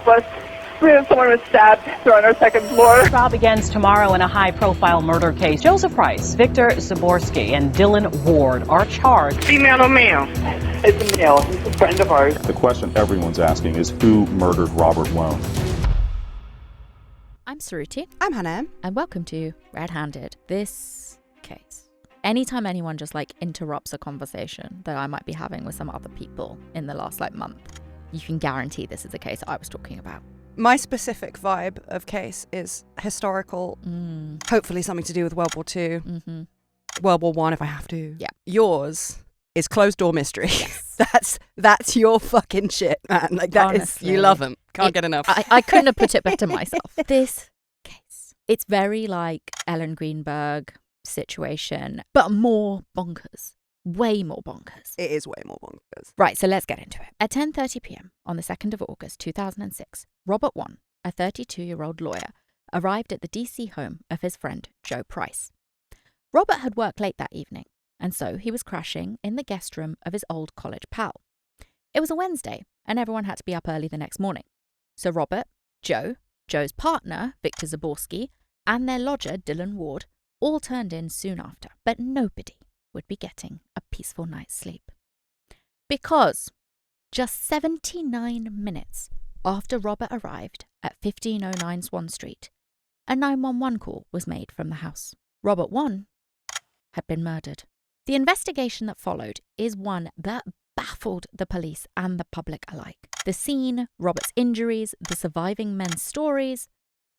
help us. We have someone was stabbed. They're on our second floor. Trial begins tomorrow in a high-profile murder case. Joseph Price, Victor Zaborsky, and Dylan Ward are charged. Female or male? It's a male. He's a friend of ours. The question everyone's asking is who murdered Robert Wone? I'm Saruti. I'm Hannah. And welcome to Red-Handed. This case. Anytime anyone just interrupts a conversation that I might be having with some other people in the last month, you can guarantee this is the case I was talking about. My specific vibe of case is historical, hopefully something to do with World War II, World War I if I have to. Yeah. Yours is closed door mystery. Yes. That's your fucking shit, man. Honestly, you love them. Can't get enough. I couldn't have put it better myself. This case, it's very like Ellen Greenberg situation, but more bonkers. Way more bonkers. It is way more bonkers. Right, so let's get into it. At 10:30 p.m. on the 2nd of August 2006, Robert Wone, a 32-year-old lawyer, arrived at the D.C. home of his friend Joe Price. Robert had worked late that evening, and so he was crashing in the guest room of his old college pal. It was a Wednesday, and everyone had to be up early the next morning. So Robert, Joe, Joe's partner, Victor Zaborsky, and their lodger, Dylan Ward, all turned in soon after, but nobody would be getting a peaceful night's sleep. Because just 79 minutes after Robert arrived at 1509 Swan Street, a 911 call was made from the house. Robert Wone had been murdered. The investigation that followed is one that baffled the police and the public alike. The scene, Robert's injuries, the surviving men's stories,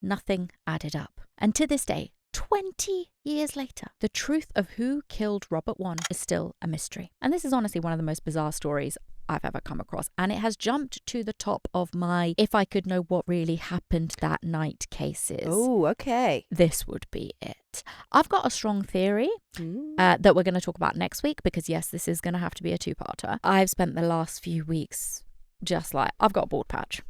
nothing added up. And to this day, 20 years later, the truth of who killed Robert Wone is still a mystery. And this is honestly one of the most bizarre stories I've ever come across. And it has jumped to the top of my if I could know what really happened that night cases. Oh, okay. This would be it. I've got a strong theory that we're going to talk about next week because, yes, this is going to have to be a two-parter. I've spent the last few weeks I've got a bald patch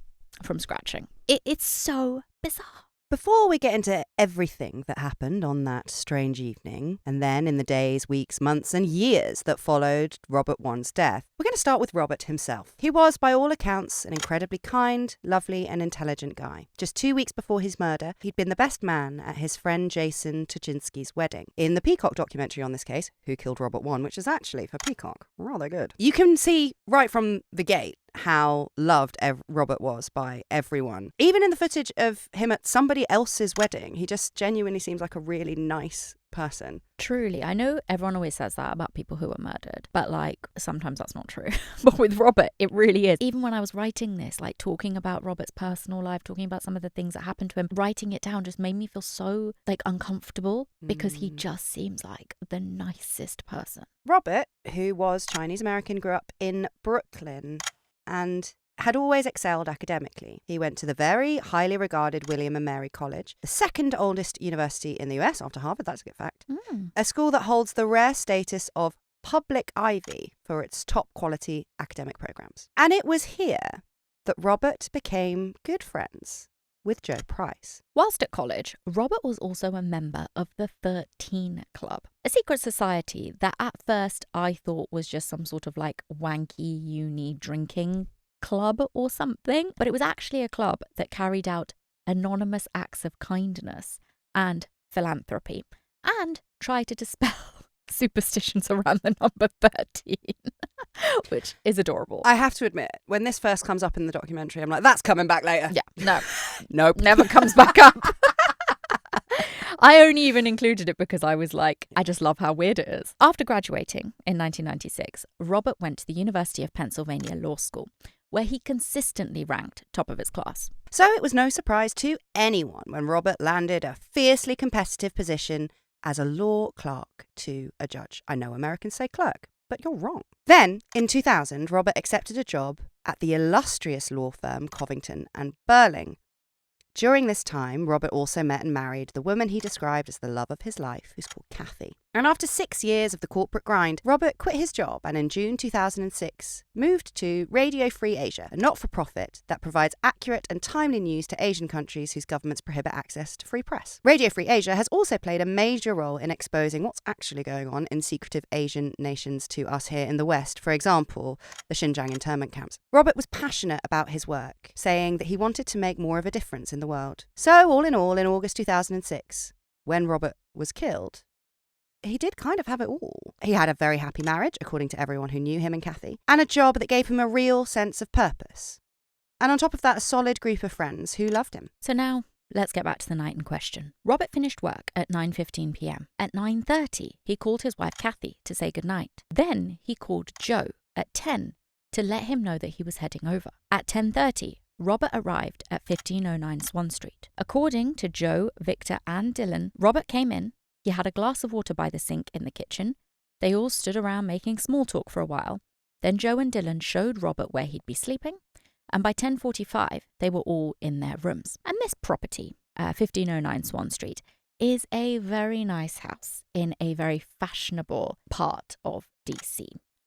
from scratching. It's so bizarre. Before we get into everything that happened on that strange evening, and then in the days, weeks, months, and years that followed Robert Wone's death, we're going to start with Robert himself. He was, by all accounts, an incredibly kind, lovely, and intelligent guy. Just 2 weeks before his murder, he'd been the best man at his friend Jason Tuchinski's wedding. In the Peacock documentary on this case, Who Killed Robert Wone, which is actually for Peacock, rather good. You can see right from the gate how loved Robert was by everyone. Even in the footage of him at somebody else's wedding, he just genuinely seems like a really nice person. Truly. I know everyone always says that about people who are murdered, but sometimes that's not true. But with Robert, it really is. Even when I was writing this, talking about Robert's personal life, talking about some of the things that happened to him, writing it down just made me feel so uncomfortable because he just seems like the nicest person. Robert, who was Chinese American, grew up in Brooklyn and had always excelled academically. He went to the very highly regarded William and Mary College, the second oldest university in the US after Harvard, that's a good fact. A school that holds the rare status of public ivy for its top quality academic programs. And it was here that Robert became good friends with Joe Price. Whilst at college, Robert was also a member of the 13 Club, a secret society that at first I thought was just some sort of wanky uni drinking club or something, but it was actually a club that carried out anonymous acts of kindness and philanthropy and tried to dispel superstitions around the number 13, which is adorable. I have to admit, when this first comes up in the documentary, I'm like, that's coming back later. Yeah, no. Nope. Never comes back up. I only even included it because I was I just love how weird it is. After graduating in 1996, Robert went to the University of Pennsylvania Law School, where he consistently ranked top of his class. So it was no surprise to anyone when Robert landed a fiercely competitive position as a law clerk to a judge. I know Americans say clerk, but you're wrong. Then, in 2000, Robert accepted a job at the illustrious law firm Covington and Burling During this time, Robert also met and married the woman he described as the love of his life, who's called Kathy. And after 6 years of the corporate grind, Robert quit his job and in June 2006 moved to Radio Free Asia, a not-for-profit that provides accurate and timely news to Asian countries whose governments prohibit access to free press. Radio Free Asia has also played a major role in exposing what's actually going on in secretive Asian nations to us here in the West, for example, the Xinjiang internment camps. Robert was passionate about his work, saying that he wanted to make more of a difference in the world. So, all, in August 2006, when Robert was killed, he did kind of have it all. He had a very happy marriage, according to everyone who knew him and Kathy, and a job that gave him a real sense of purpose. And on top of that, a solid group of friends who loved him. So now, let's get back to the night in question. Robert finished work at 9:15 p.m. At 9:30, he called his wife Kathy to say goodnight. Then he called Joe at 10 to let him know that he was heading over. At 10:30, Robert arrived at 1509 Swan Street. According to Joe, Victor, and Dylan, Robert came in. He had a glass of water by the sink in the kitchen. They all stood around making small talk for a while. Then Joe and Dylan showed Robert where he'd be sleeping, and by 10:45, they were all in their rooms. And this property, 1509 Swan Street, is a very nice house in a very fashionable part of DC,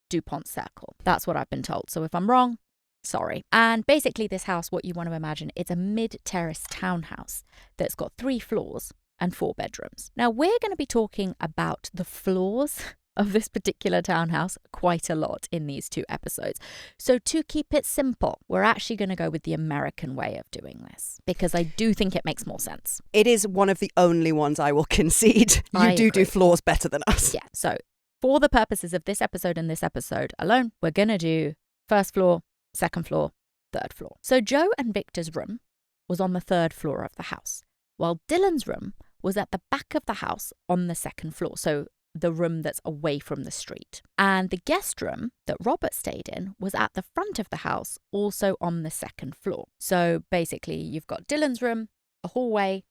DuPont Circle. That's what I've been told. So if I'm wrong, sorry. And basically this house, what you want to imagine, it's a mid-terrace townhouse that's got 3 floors and 4 bedrooms. Now, we're going to be talking about the floors of this particular townhouse quite a lot in these 2 episodes. So to keep it simple, we're actually going to go with the American way of doing this because I do think it makes more sense. It is one of the only ones I will concede. You do floors better than us. Yeah, so for the purposes of this episode and this episode alone, we're going to do 1st floor, 2nd floor, 3rd floor. So Joe and Victor's room was on the 3rd floor of the house, while Dylan's room was at the back of the house on the 2nd floor, so the room that's away from the street. And the guest room that Robert stayed in was at the front of the house, also on the 2nd floor. So basically, you've got Dylan's room, a hallway,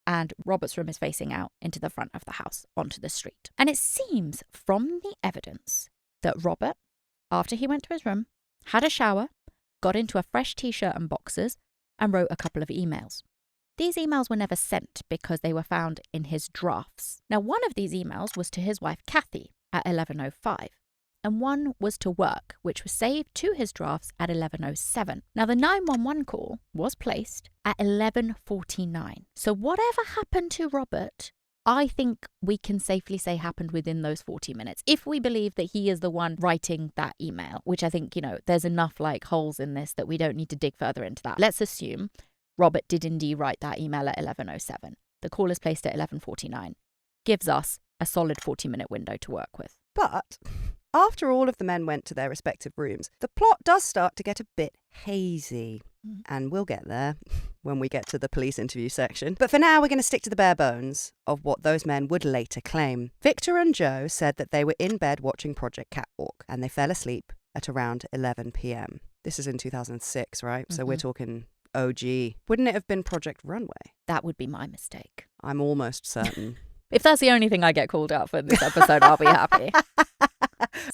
and Robert's room is facing out into the front of the house, onto the street. And it seems from the evidence that Robert, after he went to his room, had a shower, got into a fresh t-shirt and boxers, and wrote a couple of emails. These emails were never sent because they were found in his drafts. Now, one of these emails was to his wife Kathy at 11:05, and one was to work, which was saved to his drafts at 11:07. Now, the 911 call was placed at 11:49. So whatever happened to Robert, I think we can safely say happened within those 40 minutes, if we believe that he is the one writing that email, which I think, there's enough holes in this that we don't need to dig further into that. Let's assume Robert did indeed write that email at 11:07. The call is placed at 11:49. Gives us a solid 40-minute window to work with. But after all of the men went to their respective rooms, the plot does start to get a bit hazy. And we'll get there when we get to the police interview section. But for now, we're going to stick to the bare bones of what those men would later claim. Victor and Joe said that they were in bed watching Project Catwalk, and they fell asleep at around 11 p.m. This is in 2006, right? So we're talking OG. Wouldn't it have been Project Runway? That would be my mistake. I'm almost certain. If that's the only thing I get called out for in this episode, I'll be happy.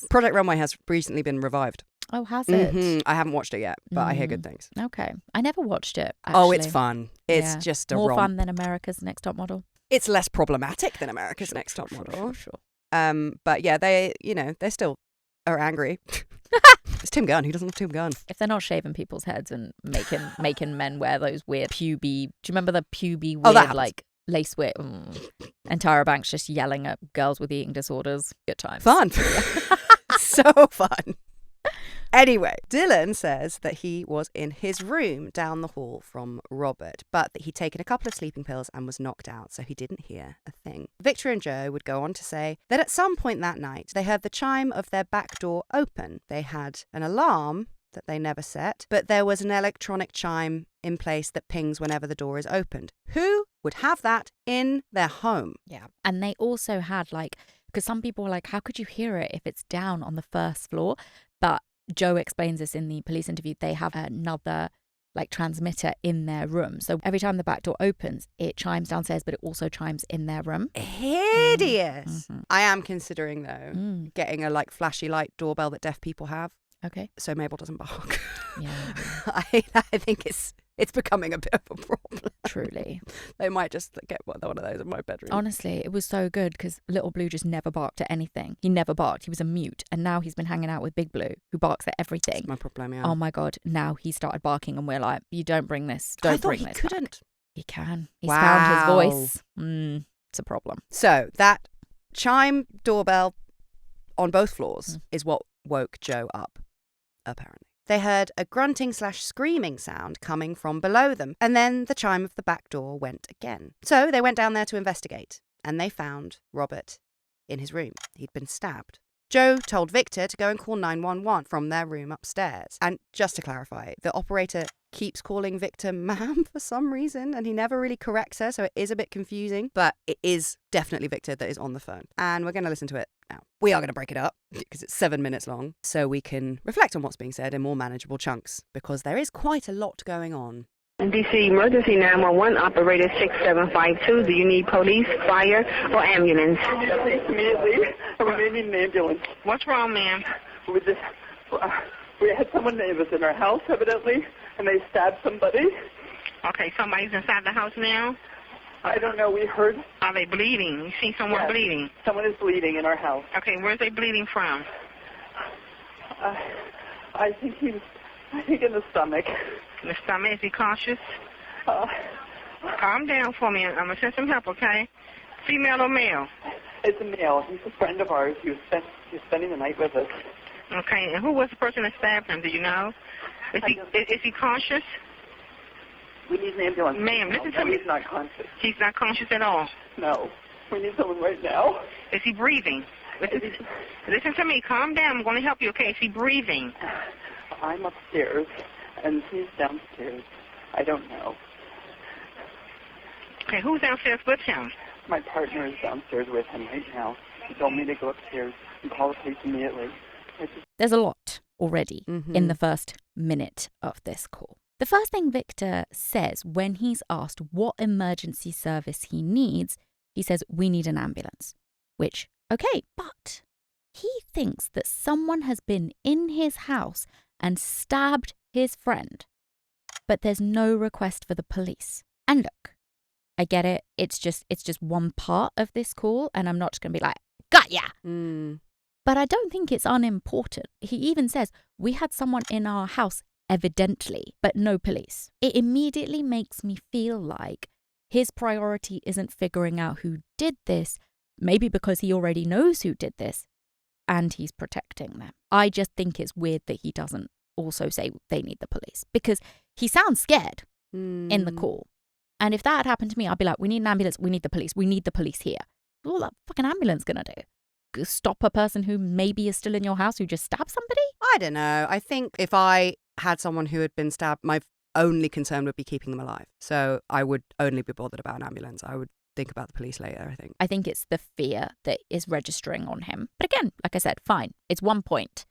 Project Runway has recently been revived. Oh, has it? I haven't watched it yet, but I hear good things. Okay. I never watched it, actually. Oh, it's fun. It's just a more fun than America's Next Top Model. It's less problematic than America's Next Top Model. Sure. But yeah, they still are angry. It's Tim Gunn. Who doesn't love Tim Gunn? If they're not shaving people's heads and making men wear those weird puby... Do you remember the puby weird, lace wig? And Tyra Banks just yelling at girls with eating disorders. Good times. Fun. So fun. Anyway, Dylan says that he was in his room down the hall from Robert, but that he'd taken a couple of sleeping pills and was knocked out, so he didn't hear a thing. Victor and Joe would go on to say that at some point that night, they heard the chime of their back door open. They had an alarm that they never set, but there was an electronic chime in place that pings whenever the door is opened. Who would have that in their home? Yeah. And they also had because some people were like, how could you hear it if it's down on the 1st floor? But Joe explains this in the police interview. They have another transmitter in their room. So every time the back door opens, it chimes downstairs, but it also chimes in their room. Hideous. I am considering, though, getting a flashy light doorbell that deaf people have. Okay. So Mabel doesn't bark. Yeah. I think it's It's becoming a bit of a problem. Truly. They might just get one of those in my bedroom. Honestly, it was so good because Little Blue just never barked at anything. He never barked. He was a mute. And now he's been hanging out with Big Blue, who barks at everything. That's my problem, yeah. Oh my God. Now he started barking and we're like, you don't bring this. Don't bring this. I thought he couldn't. Back. He can. He's Wow. found his voice. It's a problem. So that chime doorbell on both floors is what woke Joe up, apparently. They heard a grunting/screaming sound coming from below them, and then the chime of the back door went again. So they went down there to investigate, and they found Robert in his room. He'd been stabbed. Joe told Victor to go and call 911 from their room upstairs. And just to clarify, the operator keeps calling Victor ma'am for some reason, and he never really corrects her, so it is a bit confusing, but it is definitely Victor that is on the phone. And we're going to listen to it now. We are going to break it up because it's 7 minutes long, so we can reflect on what's being said in more manageable chunks, because there is quite a lot going on. D.C. Emergency 911 operator 6752. Do you need police, fire, or ambulance? Immediately, we need an ambulance. What's wrong, ma'am? We had someone that was in our house, evidently, and they stabbed somebody. Okay, somebody's inside the house now? I don't know, we heard. Are they bleeding? You see someone bleeding? Someone is bleeding in our house. Okay, where's they bleeding from? I think in the stomach. In the stomach? Is he conscious? Calm down for me. I'm going to send some help, okay? Female or male? It's a male. He's a friend of ours. He was spending the night with us. Okay, and who was the person that stabbed him? Do you know? Is he conscious? We need an ambulance. Ma'am, listen to me. He's not conscious. He's not conscious at all? No. We need someone right now. Is he breathing? Listen to me. Calm down. I'm going to help you, okay? Is he breathing? I'm upstairs, and he's downstairs. I don't know. Okay, who's downstairs with him? My partner is downstairs with him right now. He told me to go upstairs and call the police immediately. There's a lot already in the first minute of this call. The first thing Victor says when he's asked what emergency service he needs, he says, we need an ambulance. Which, okay, but he thinks that someone has been in his house and stabbed his friend. But there's no request for the police. And look, I get it. It's just one part of this call, and I'm not just going to be like, got ya! But I don't think it's unimportant. He even says, we had someone in our house, evidently, but no police. It immediately makes me feel like his priority isn't figuring out who did this, maybe because he already knows who did this, and he's protecting them. I just think it's weird that he doesn't also say they need the police, because he sounds scared in the call. And if that had happened to me, I'd be like, we need an ambulance, we need the police here. What's that fucking ambulance gonna do? Stop a person who maybe is still in your house who just stabbed somebody? I don't know. I think if I had someone who had been stabbed, my only concern would be keeping them alive. So I would only be bothered about an ambulance. I would think about the police later, I think. I think it's the fear that is registering on him. But again, like I said, fine. It's 1 point.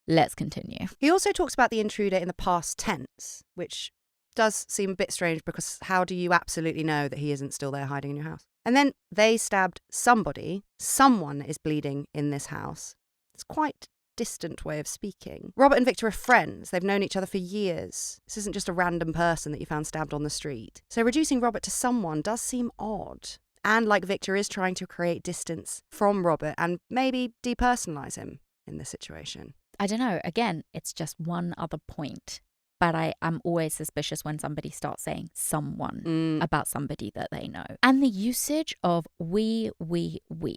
Let's continue. He also talks about the intruder in the past tense, which does seem a bit strange, because how do you absolutely know that he isn't still there hiding in your house? And then they stabbed somebody. Someone is bleeding in this house. It's quite a distant way of speaking. Robert and Victor are friends. They've known each other for years. This isn't just a random person that you found stabbed on the street. So reducing Robert to someone does seem odd. And like Victor is trying to create distance from Robert and maybe depersonalize him in this situation. I don't know. Again, it's just one other point. But I am always suspicious when somebody starts saying someone about somebody that they know. And the usage of we.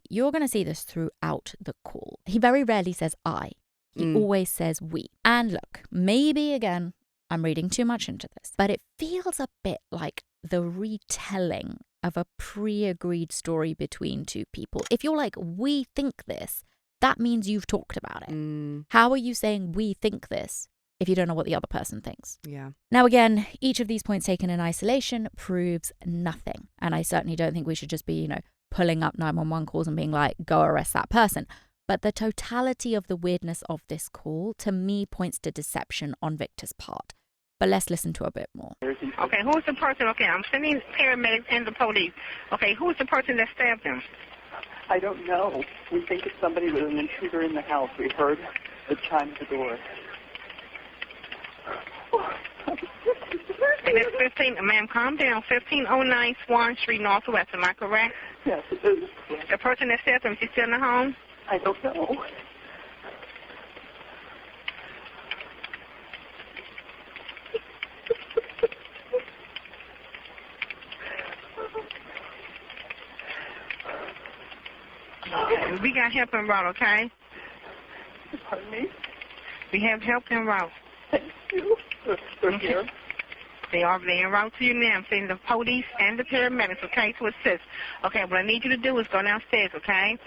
You're going to see this throughout the call. He very rarely says I. He always says we. And look, maybe again, I'm reading too much into this, but it feels a bit like the retelling of a pre-agreed story between two people. If you're like, we think this, that means you've talked about it. How are you saying we think this if you don't know what the other person thinks? Yeah. Now, again, each of these points taken in isolation proves nothing. And I certainly don't think we should just be, pulling up 911 calls and being like, go arrest that person. But the totality of the weirdness of this call, to me, points to deception on Victor's part. But let's listen to a bit more. Okay, who's the person? Okay, I'm sending paramedics and the police. Okay, who's the person that stabbed him? I don't know. We think it's somebody with an intruder in the house. We heard the chime at the door. Okay, that's 15. Ma'am, calm down. 1509 Swan Street, Northwest. Am I correct? Yes, it is. The person that said something, she's still in the home? I don't know. Okay, we got help en route, okay? Pardon me? We have help en route. Thank you. They're here. They are en route to you now. I'm saying the police and the paramedics, okay, to assist. Okay, what I need you to do is go downstairs, okay?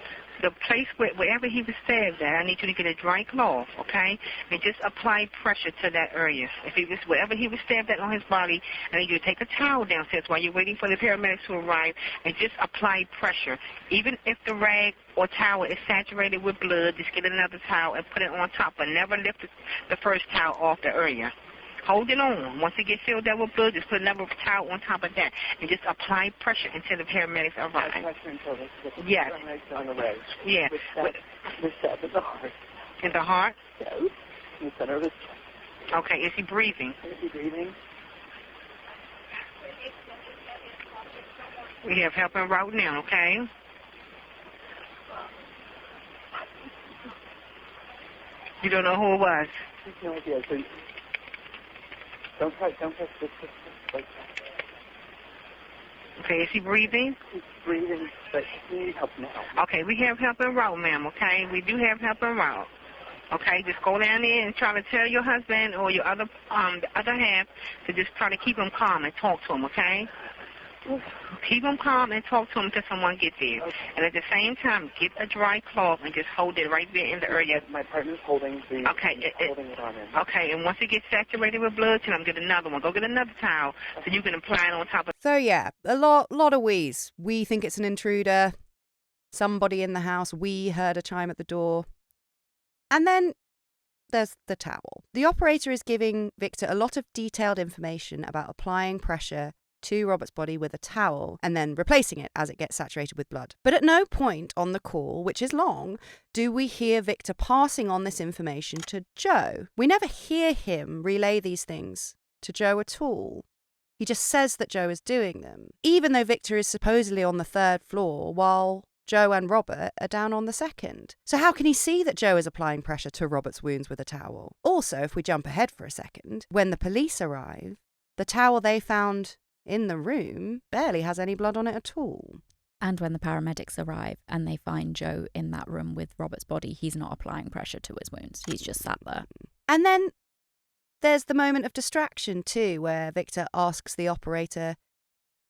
The place wherever he was stabbed at, I need you to get a dry cloth, okay? And just apply pressure to that area. If he was wherever he was stabbed at on his body, I need you to take a towel downstairs while you're waiting for the paramedics to arrive and just apply pressure. Even if the rag or towel is saturated with blood, just get another towel and put it on top, but never lift the first towel off the area. Hold it on. Once it gets filled up with blood, just put another towel on top of that and just apply pressure until the paramedics arrive. Yes. On the leg. Yeah. With stab in the heart. In the heart? Yes. In the center of his chest. Okay. Is he breathing? Is he breathing? We have help en route now, okay? You don't know who it was? No idea. So don't touch this. Like okay, is he breathing? He's breathing, but he needs help now. Okay, we have help en route, ma'am, okay? We do have help en route. Okay, just go down there and try to tell your husband or your the other half to just try to keep him calm and talk to him, okay? Keep him calm and talk to him until someone gets there. Okay. And at the same time, get a dry cloth and just hold it right there in the area. My partner's holding the holding it on him. Okay, and once it gets saturated with blood, tell him get another one. Go get another towel so you can apply it on top of. So yeah, a lot of we's. We think it's an intruder. Somebody in the house. We heard a chime at the door. And then there's the towel. The operator is giving Victor a lot of detailed information about applying pressure to Robert's body with a towel and then replacing it as it gets saturated with blood. But at no point on the call, which is long, do we hear Victor passing on this information to Joe. We never hear him relay these things to Joe at all. He just says that Joe is doing them, even though Victor is supposedly on the 3rd floor while Joe and Robert are down on the 2nd. So how can he see that Joe is applying pressure to Robert's wounds with a towel? Also, if we jump ahead for a second, when the police arrive, the towel they found in the room barely has any blood on it at all. And when the paramedics arrive and they find Joe in that room with Robert's body, he's not applying pressure to his wounds. He's just sat there. And then there's the moment of distraction too, where Victor asks the operator,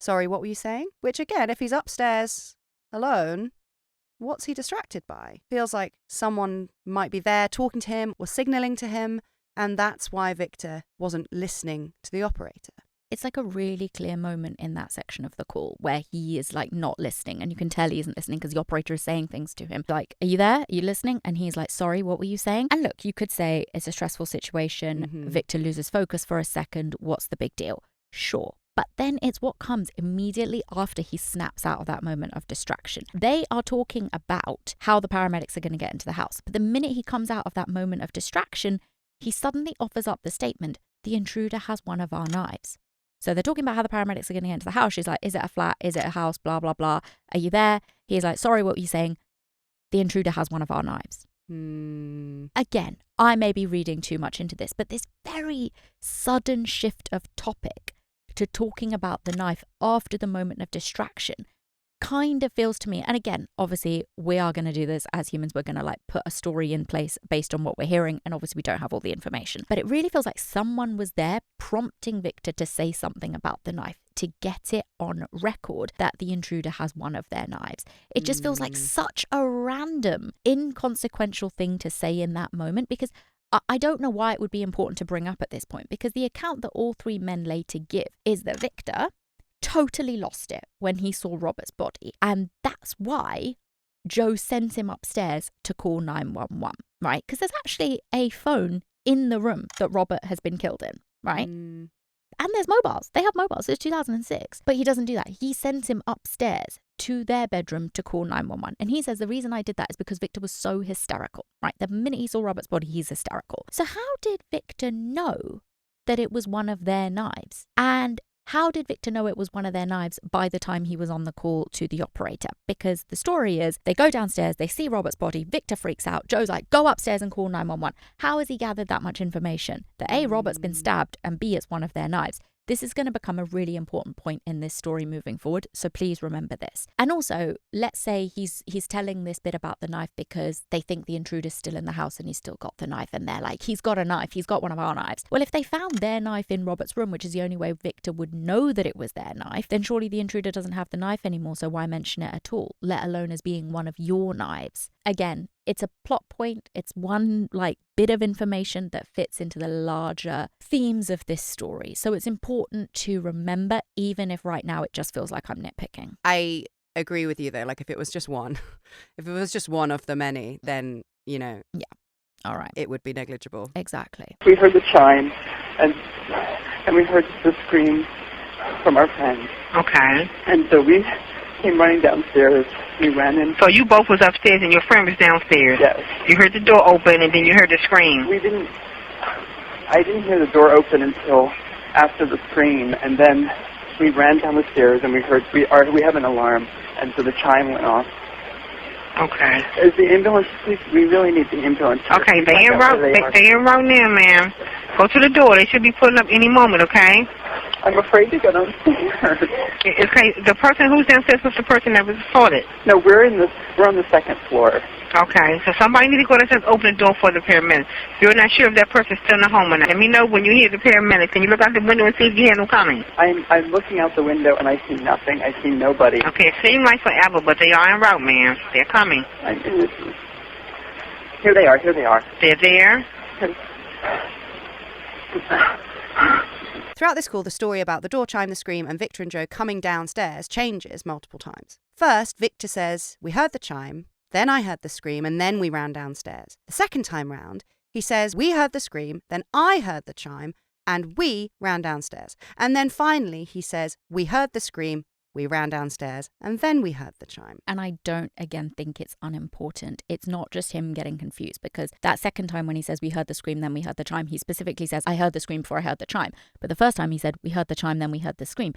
"Sorry, what were you saying?" Which again, if he's upstairs alone, what's he distracted by? Feels like someone might be there talking to him or signaling to him, and that's why Victor wasn't listening to the operator. It's like a really clear moment in that section of the call where he is like not listening, and you can tell he isn't listening because the operator is saying things to him like, "Are you there? Are you listening?" And he's like, "Sorry, what were you saying?" And look, you could say it's a stressful situation. Victor loses focus for a second. What's the big deal? Sure. But then it's what comes immediately after he snaps out of that moment of distraction. They are talking about how the paramedics are going to get into the house. But the minute he comes out of that moment of distraction, he suddenly offers up the statement, "The intruder has one of our knives." So they're talking about how the paramedics are going to get into the house. She's like, "Is it a flat? Is it a house? Blah, blah, blah. Are you there?" He's like, "Sorry, what were you saying?" "The intruder has one of our knives." Again, I may be reading too much into this, but this very sudden shift of topic to talking about the knife after the moment of distraction kind of feels to me, and again, obviously we are going to do this as humans, we're going to like put a story in place based on what we're hearing, and obviously we don't have all the information, but it really feels like someone was there prompting Victor to say something about the knife, to get it on record that the intruder has one of their knives. It just feels like such a random, inconsequential thing to say in that moment, because I don't know why it would be important to bring up at this point, because the account that all three men later give is that Victor totally lost it when he saw Robert's body. And that's why Joe sent him upstairs to call 911, right? Because there's actually a phone in the room that Robert has been killed in, right? And there's mobiles. They have mobiles. It's 2006. But he doesn't do that. He sends him upstairs to their bedroom to call 911. And he says the reason I did that is because Victor was so hysterical, right? The minute he saw Robert's body, he's hysterical. So how did Victor know that it was one of their knives. And how did Victor know it was one of their knives by the time he was on the call to the operator? Because the story is they go downstairs, they see Robert's body, Victor freaks out, Joe's like, go upstairs and call 911. How has he gathered that much information? That A, Robert's been stabbed, and B, it's one of their knives. This is going to become a really important point in this story moving forward, so please remember this. And also, let's say he's telling this bit about the knife because they think the intruder's still in the house and he's still got the knife, and they're like, he's got a knife, he's got one of our knives. Well, if they found their knife in Robert's room, which is the only way Victor would know that it was their knife, then surely the intruder doesn't have the knife anymore, so why mention it at all, let alone as being one of your knives? Again, it's a plot point. It's one bit of information that fits into the larger themes of this story. So it's important to remember, even if right now it just feels like I'm nitpicking. I agree with you though. Like if it was just one, if it was just one of the many, then, Yeah. All right. it would be negligible. Exactly. We heard the chime, and we heard the scream from our friend. Okay. And so we came running downstairs. We ran in. So you both was upstairs and your friend was downstairs? Yes. You heard the door open and then you heard the scream? I didn't hear the door open until after the scream, and then we ran down the stairs and we heard, we have an alarm, and so the chime went off. Okay. Is the ambulance, please? We really need the ambulance. Okay, they en route now, ma'am. Go to the door. They should be pulling up any moment, okay? I'm afraid to go downstairs. Okay, the person who's downstairs was the person that was assaulted. No, we're on the second floor. Okay, so somebody need to go downstairs and open the door for the paramedics. If you're not sure if that person's still in the home or not, let me know when you hear the paramedics. Can you look out the window and see if you hear them coming? I'm looking out the window and I see nothing. I see nobody. Okay, it seems like forever, but they are en route, ma'am. They're coming. Here they are. They're there. Throughout this call, the story about the door chime, the scream, and Victor and Joe coming downstairs changes multiple times. First, Victor says, we heard the chime, then I heard the scream, and then we ran downstairs. The second time round, he says, we heard the scream, then I heard the chime, and we ran downstairs. And then finally, he says, we heard the scream, we ran downstairs, and then we heard the chime. And I don't, again, think it's unimportant. It's not just him getting confused, because that second time when he says we heard the scream, then we heard the chime, he specifically says, I heard the scream before I heard the chime. But the first time he said, we heard the chime, then we heard the scream.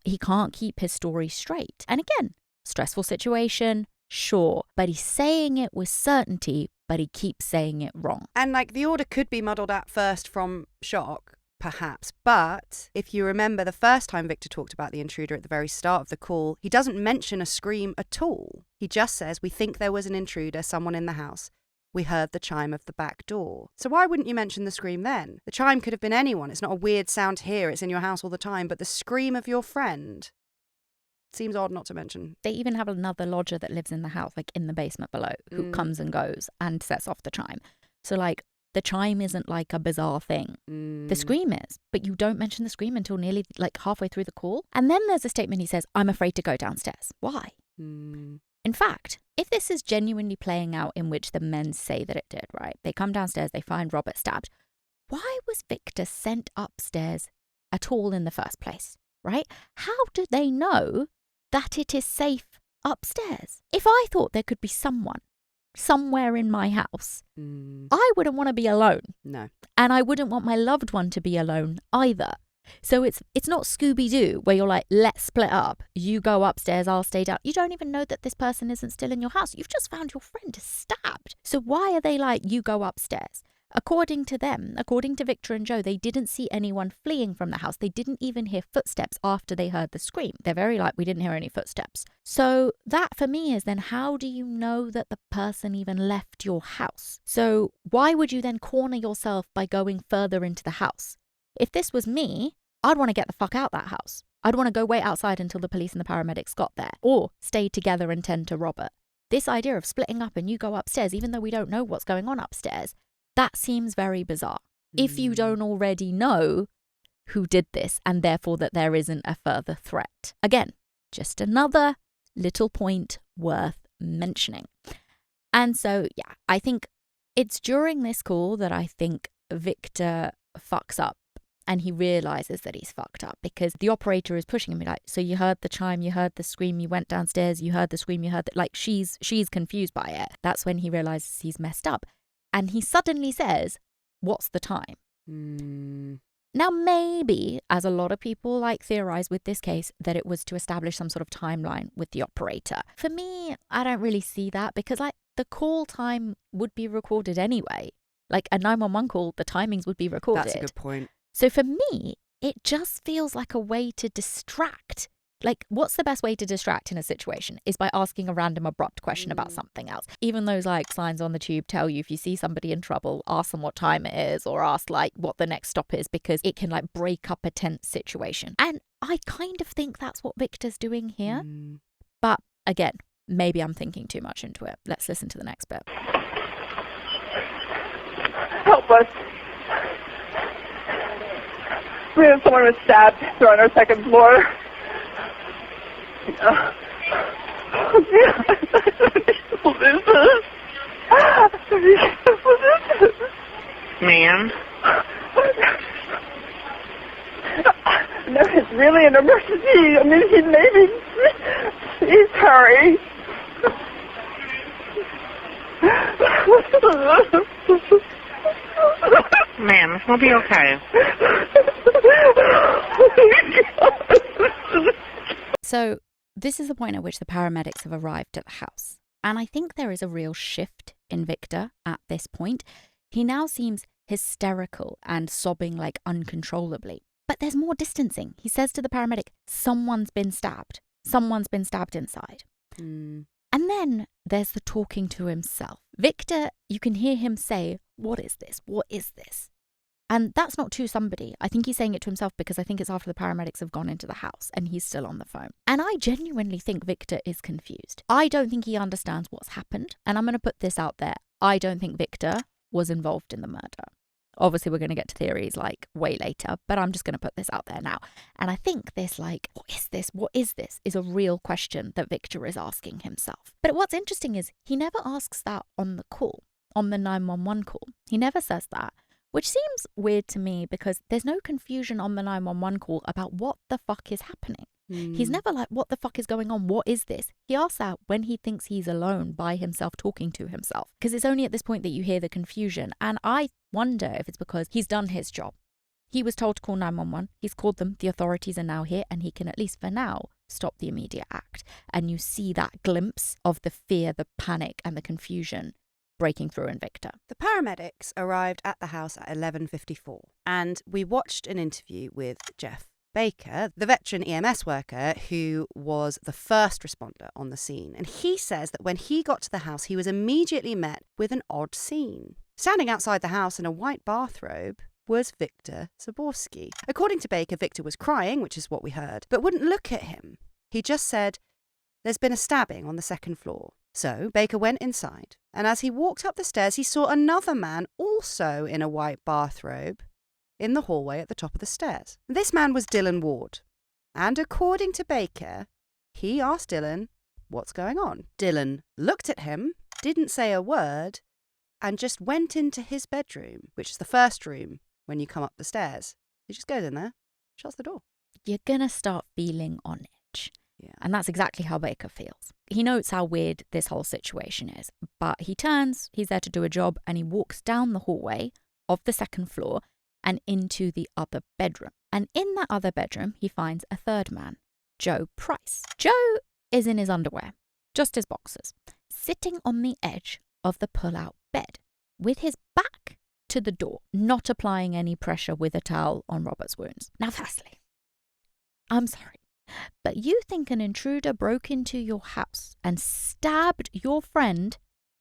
He can't keep his story straight. And again, stressful situation, sure. But he's saying it with certainty, but he keeps saying it wrong. And the order could be muddled at first from shock, perhaps, but if you remember the first time Victor talked about the intruder at the very start of the call, he doesn't mention a scream at all. He just says, we think there was an intruder, someone in the house. We heard the chime of the back door. So why wouldn't you mention the scream then? The chime could have been anyone. It's not a weird sound to hear. It's in your house all the time. But the scream of your friend seems odd not to mention. They even have another lodger that lives in the house, in the basement below, who comes and goes and sets off the chime. So the chime isn't a bizarre thing. The scream is, but you don't mention the scream until nearly halfway through the call. And then there's a statement he says, I'm afraid to go downstairs. Why? In fact, if this is genuinely playing out in which the men say that it did, right? They come downstairs, they find Robert stabbed. Why was Victor sent upstairs at all in the first place, right? How do they know that it is safe upstairs? If I thought there could be someone somewhere in my house, I wouldn't want to be alone. No. And I wouldn't want my loved one to be alone either. So it's not Scooby-Doo where you're like, let's split up. You go upstairs, I'll stay down. You don't even know that this person isn't still in your house. You've just found your friend is stabbed. So why are they like, you go upstairs? According to them, according to Victor and Joe, they didn't see anyone fleeing from the house. They didn't even hear footsteps after they heard the scream. They're very like, we didn't hear any footsteps. So that for me is then, how do you know that the person even left your house? So why would you then corner yourself by going further into the house? If this was me, I'd want to get the fuck out that house. I'd want to go wait outside until the police and the paramedics got there, or stay together and tend to Robert. This idea of splitting up and you go upstairs, even though we don't know what's going on upstairs, that seems very bizarre. If you don't already know who did this and therefore that there isn't a further threat. Again, just another little point worth mentioning. And so, yeah, I think it's during this call that I think Victor fucks up. And he realizes that he's fucked up because the operator is pushing him like, so you heard the chime, you heard the scream, you went downstairs, you heard the scream, you heard that. Like she's confused by it. That's when he realizes he's messed up. And he suddenly says, what's the time? Now, maybe, as a lot of people like theorize with this case, that it was to establish some sort of timeline with the operator. For me, I don't really see that because the call time would be recorded anyway. Like a 911 call, the timings would be recorded. That's a good point. So for me, it just feels like a way to distract. Like, what's the best way to distract in a situation is by asking a random abrupt question about something else. Even those signs on the tube tell you if you see somebody in trouble, ask them what time it is or ask what the next stop is because it can break up a tense situation. And I kind of think that's what Victor's doing here. But again, maybe I'm thinking too much into it. Let's listen to the next bit. Help us. We have someone was stabbed. They're on our second floor. Ma'am? No, it's really an emergency. I mean, please hurry. Ma'am, it's gonna be okay. So this is the point at which the paramedics have arrived at the house. And I think there is a real shift in Victor at this point. He now seems hysterical and sobbing uncontrollably. But there's more distancing. He says to the paramedic, someone's been stabbed. Someone's been stabbed inside. And then there's the talking to himself. Victor, you can hear him say, what is this? What is this? And that's not to somebody. I think he's saying it to himself because I think it's after the paramedics have gone into the house and he's still on the phone. And I genuinely think Victor is confused. I don't think he understands what's happened. And I'm going to put this out there. I don't think Victor was involved in the murder. Obviously, we're going to get to theories way later, but I'm just going to put this out there now. And I think this what is this? What is this? Is a real question that Victor is asking himself. But what's interesting is he never asks that on the call, on the 911 call. He never says that. Which seems weird to me because there's no confusion on the 911 call about what the fuck is happening. He's never what the fuck is going on? What is this? He asks that when he thinks he's alone by himself talking to himself. Because it's only at this point that you hear the confusion. And I wonder if it's because he's done his job. He was told to call 911. He's called them. The authorities are now here. And he can, at least for now, stop the immediate act. And you see that glimpse of the fear, the panic, and the confusion breaking through in Victor. The paramedics arrived at the house at 11:54, and we watched an interview with Jeff Baker, the veteran EMS worker who was the first responder on the scene. And he says that when he got to the house, he was immediately met with an odd scene. Standing outside the house in a white bathrobe was Victor Zaborsky. According to Baker, Victor was crying, which is what we heard, but wouldn't look at him. He just said, "There's been a stabbing on the second floor." So Baker went inside, and as he walked up the stairs, he saw another man also in a white bathrobe in the hallway at the top of the stairs. This man was Dylan Ward, and according to Baker, he asked Dylan, "What's going on?" Dylan looked at him, didn't say a word, and just went into his bedroom, which is the first room when you come up the stairs. He just goes in there, shuts the door. You're gonna start feeling on edge. Yeah. And that's exactly how Baker feels. He notes how weird this whole situation is, but he turns, he's there to do a job, and he walks down the hallway of the second floor and into the other bedroom. And in that other bedroom, he finds a third man, Joe Price. Joe is in his underwear, just his boxers, sitting on the edge of the pull-out bed with his back to the door, not applying any pressure with a towel on Robert's wounds. Now, firstly, I'm sorry, but you think an intruder broke into your house and stabbed your friend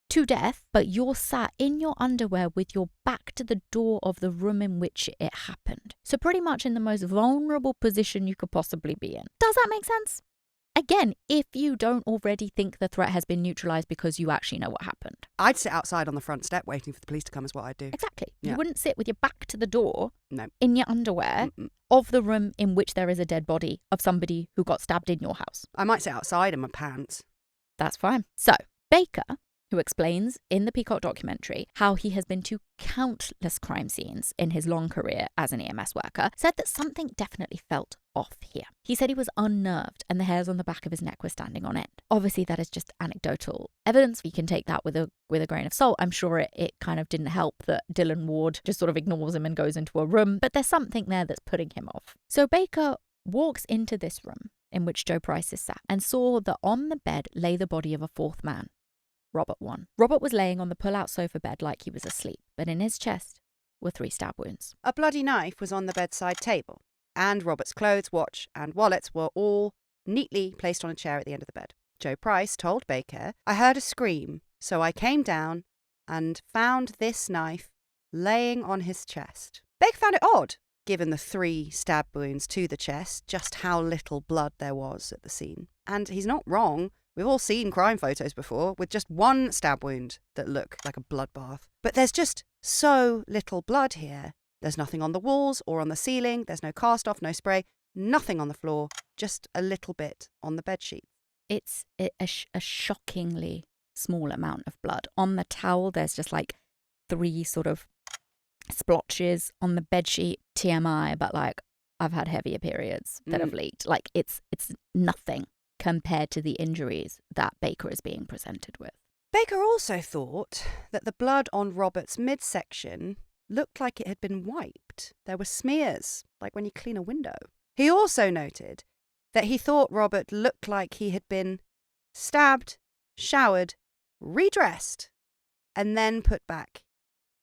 to death, but you're sat in your underwear with your back to the door of the room in which it happened. So pretty much in the most vulnerable position you could possibly be in. Does that make sense? Again, if you don't already think the threat has been neutralized because you actually know what happened. I'd sit outside on the front step waiting for the police to come is what I'd do. Exactly. Yeah. You wouldn't sit with your back to the door in your underwear of the room in which there is a dead body of somebody who got stabbed in your house. I might sit outside in my pants. That's fine. So, Baker, who explains in the Peacock documentary how he has been to countless crime scenes in his long career as an EMS worker, said that something definitely felt off here. He said he was unnerved and the hairs on the back of his neck were standing on end. Obviously, that is just anecdotal evidence. We can take that with a grain of salt. I'm sure it kind of didn't help that Dylan Ward just sort of ignores him and goes into a room, but there's something there that's putting him off. So Baker walks into this room in which Joe Price is sat and saw that on the bed lay the body of a fourth man, Robert Wone. Robert was laying on the pull-out sofa bed like he was asleep, but in his chest were 3 stab wounds. A bloody knife was on the bedside table, and Robert's clothes, watch, and wallets were all neatly placed on a chair at the end of the bed. Joe Price told Baker, "I heard a scream, so I came down and found this knife laying on his chest." Baker found it odd, given the 3 stab wounds to the chest, just how little blood there was at the scene. And he's not wrong. We've all seen crime photos before with just 1 stab wound that look like a bloodbath. But there's just so little blood here. There's nothing on the walls or on the ceiling. There's no cast-off, no spray, nothing on the floor, just a little bit on the bedsheet. It's a shockingly small amount of blood. On the towel, there's just like 3 sort of splotches. On the bedsheet, TMI, but like I've had heavier periods that have leaked. Like it's nothing compared to the injuries that Baker is being presented with. Baker also thought that the blood on Robert's midsection looked like it had been wiped. There were smears, like when you clean a window. He also noted that he thought Robert looked like he had been stabbed, showered, redressed, and then put back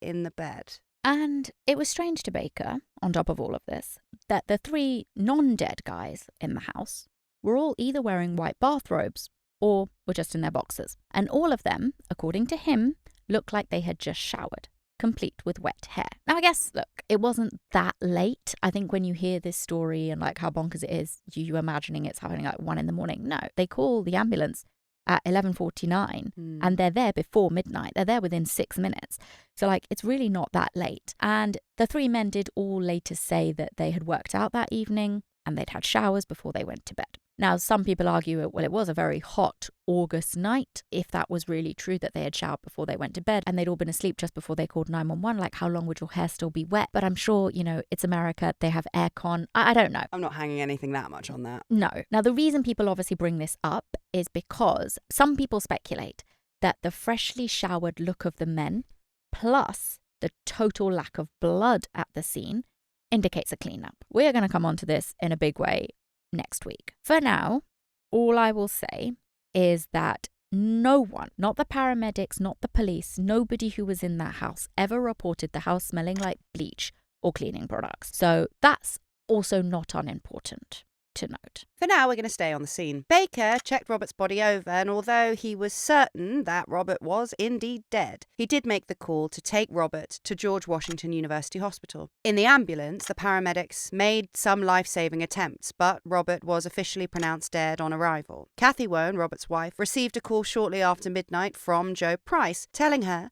in the bed. And it was strange to Baker, on top of all of this, that the 3 non-dead guys in the house were all either wearing white bathrobes or were just in their boxers. And all of them, according to him, looked like they had just showered, complete with wet hair. Now, I guess, look, it wasn't that late. I think when you hear this story and like how bonkers it is, you imagining it's happening like 1 a.m. No, they call the ambulance at 11:49 and they're there before midnight. They're there within 6 minutes. So like it's really not that late. And the 3 men did all later say that they had worked out that evening and they'd had showers before they went to bed. Now, some people argue, well, it was a very hot August night. If that was really true, that they had showered before they went to bed and they'd all been asleep just before they called 911, like how long would your hair still be wet? But I'm sure, you know, it's America. They have aircon. I don't know. I'm not hanging anything that much on that. No. Now, the reason people obviously bring this up is because some people speculate that the freshly showered look of the men, plus the total lack of blood at the scene, indicates a cleanup. We're going to come on to this in a big way next week. For now, all I will say is that no one, not the paramedics, not the police, nobody who was in that house ever reported the house smelling like bleach or cleaning products. So that's also not unimportant to note. For now, we're going to stay on the scene. Baker checked Robert's body over, and although he was certain that Robert was indeed dead, he did make the call to take Robert to George Washington University Hospital. In the ambulance, the paramedics made some life-saving attempts, but Robert was officially pronounced dead on arrival. Kathy Wone, Robert's wife, received a call shortly after midnight from Joe Price, telling her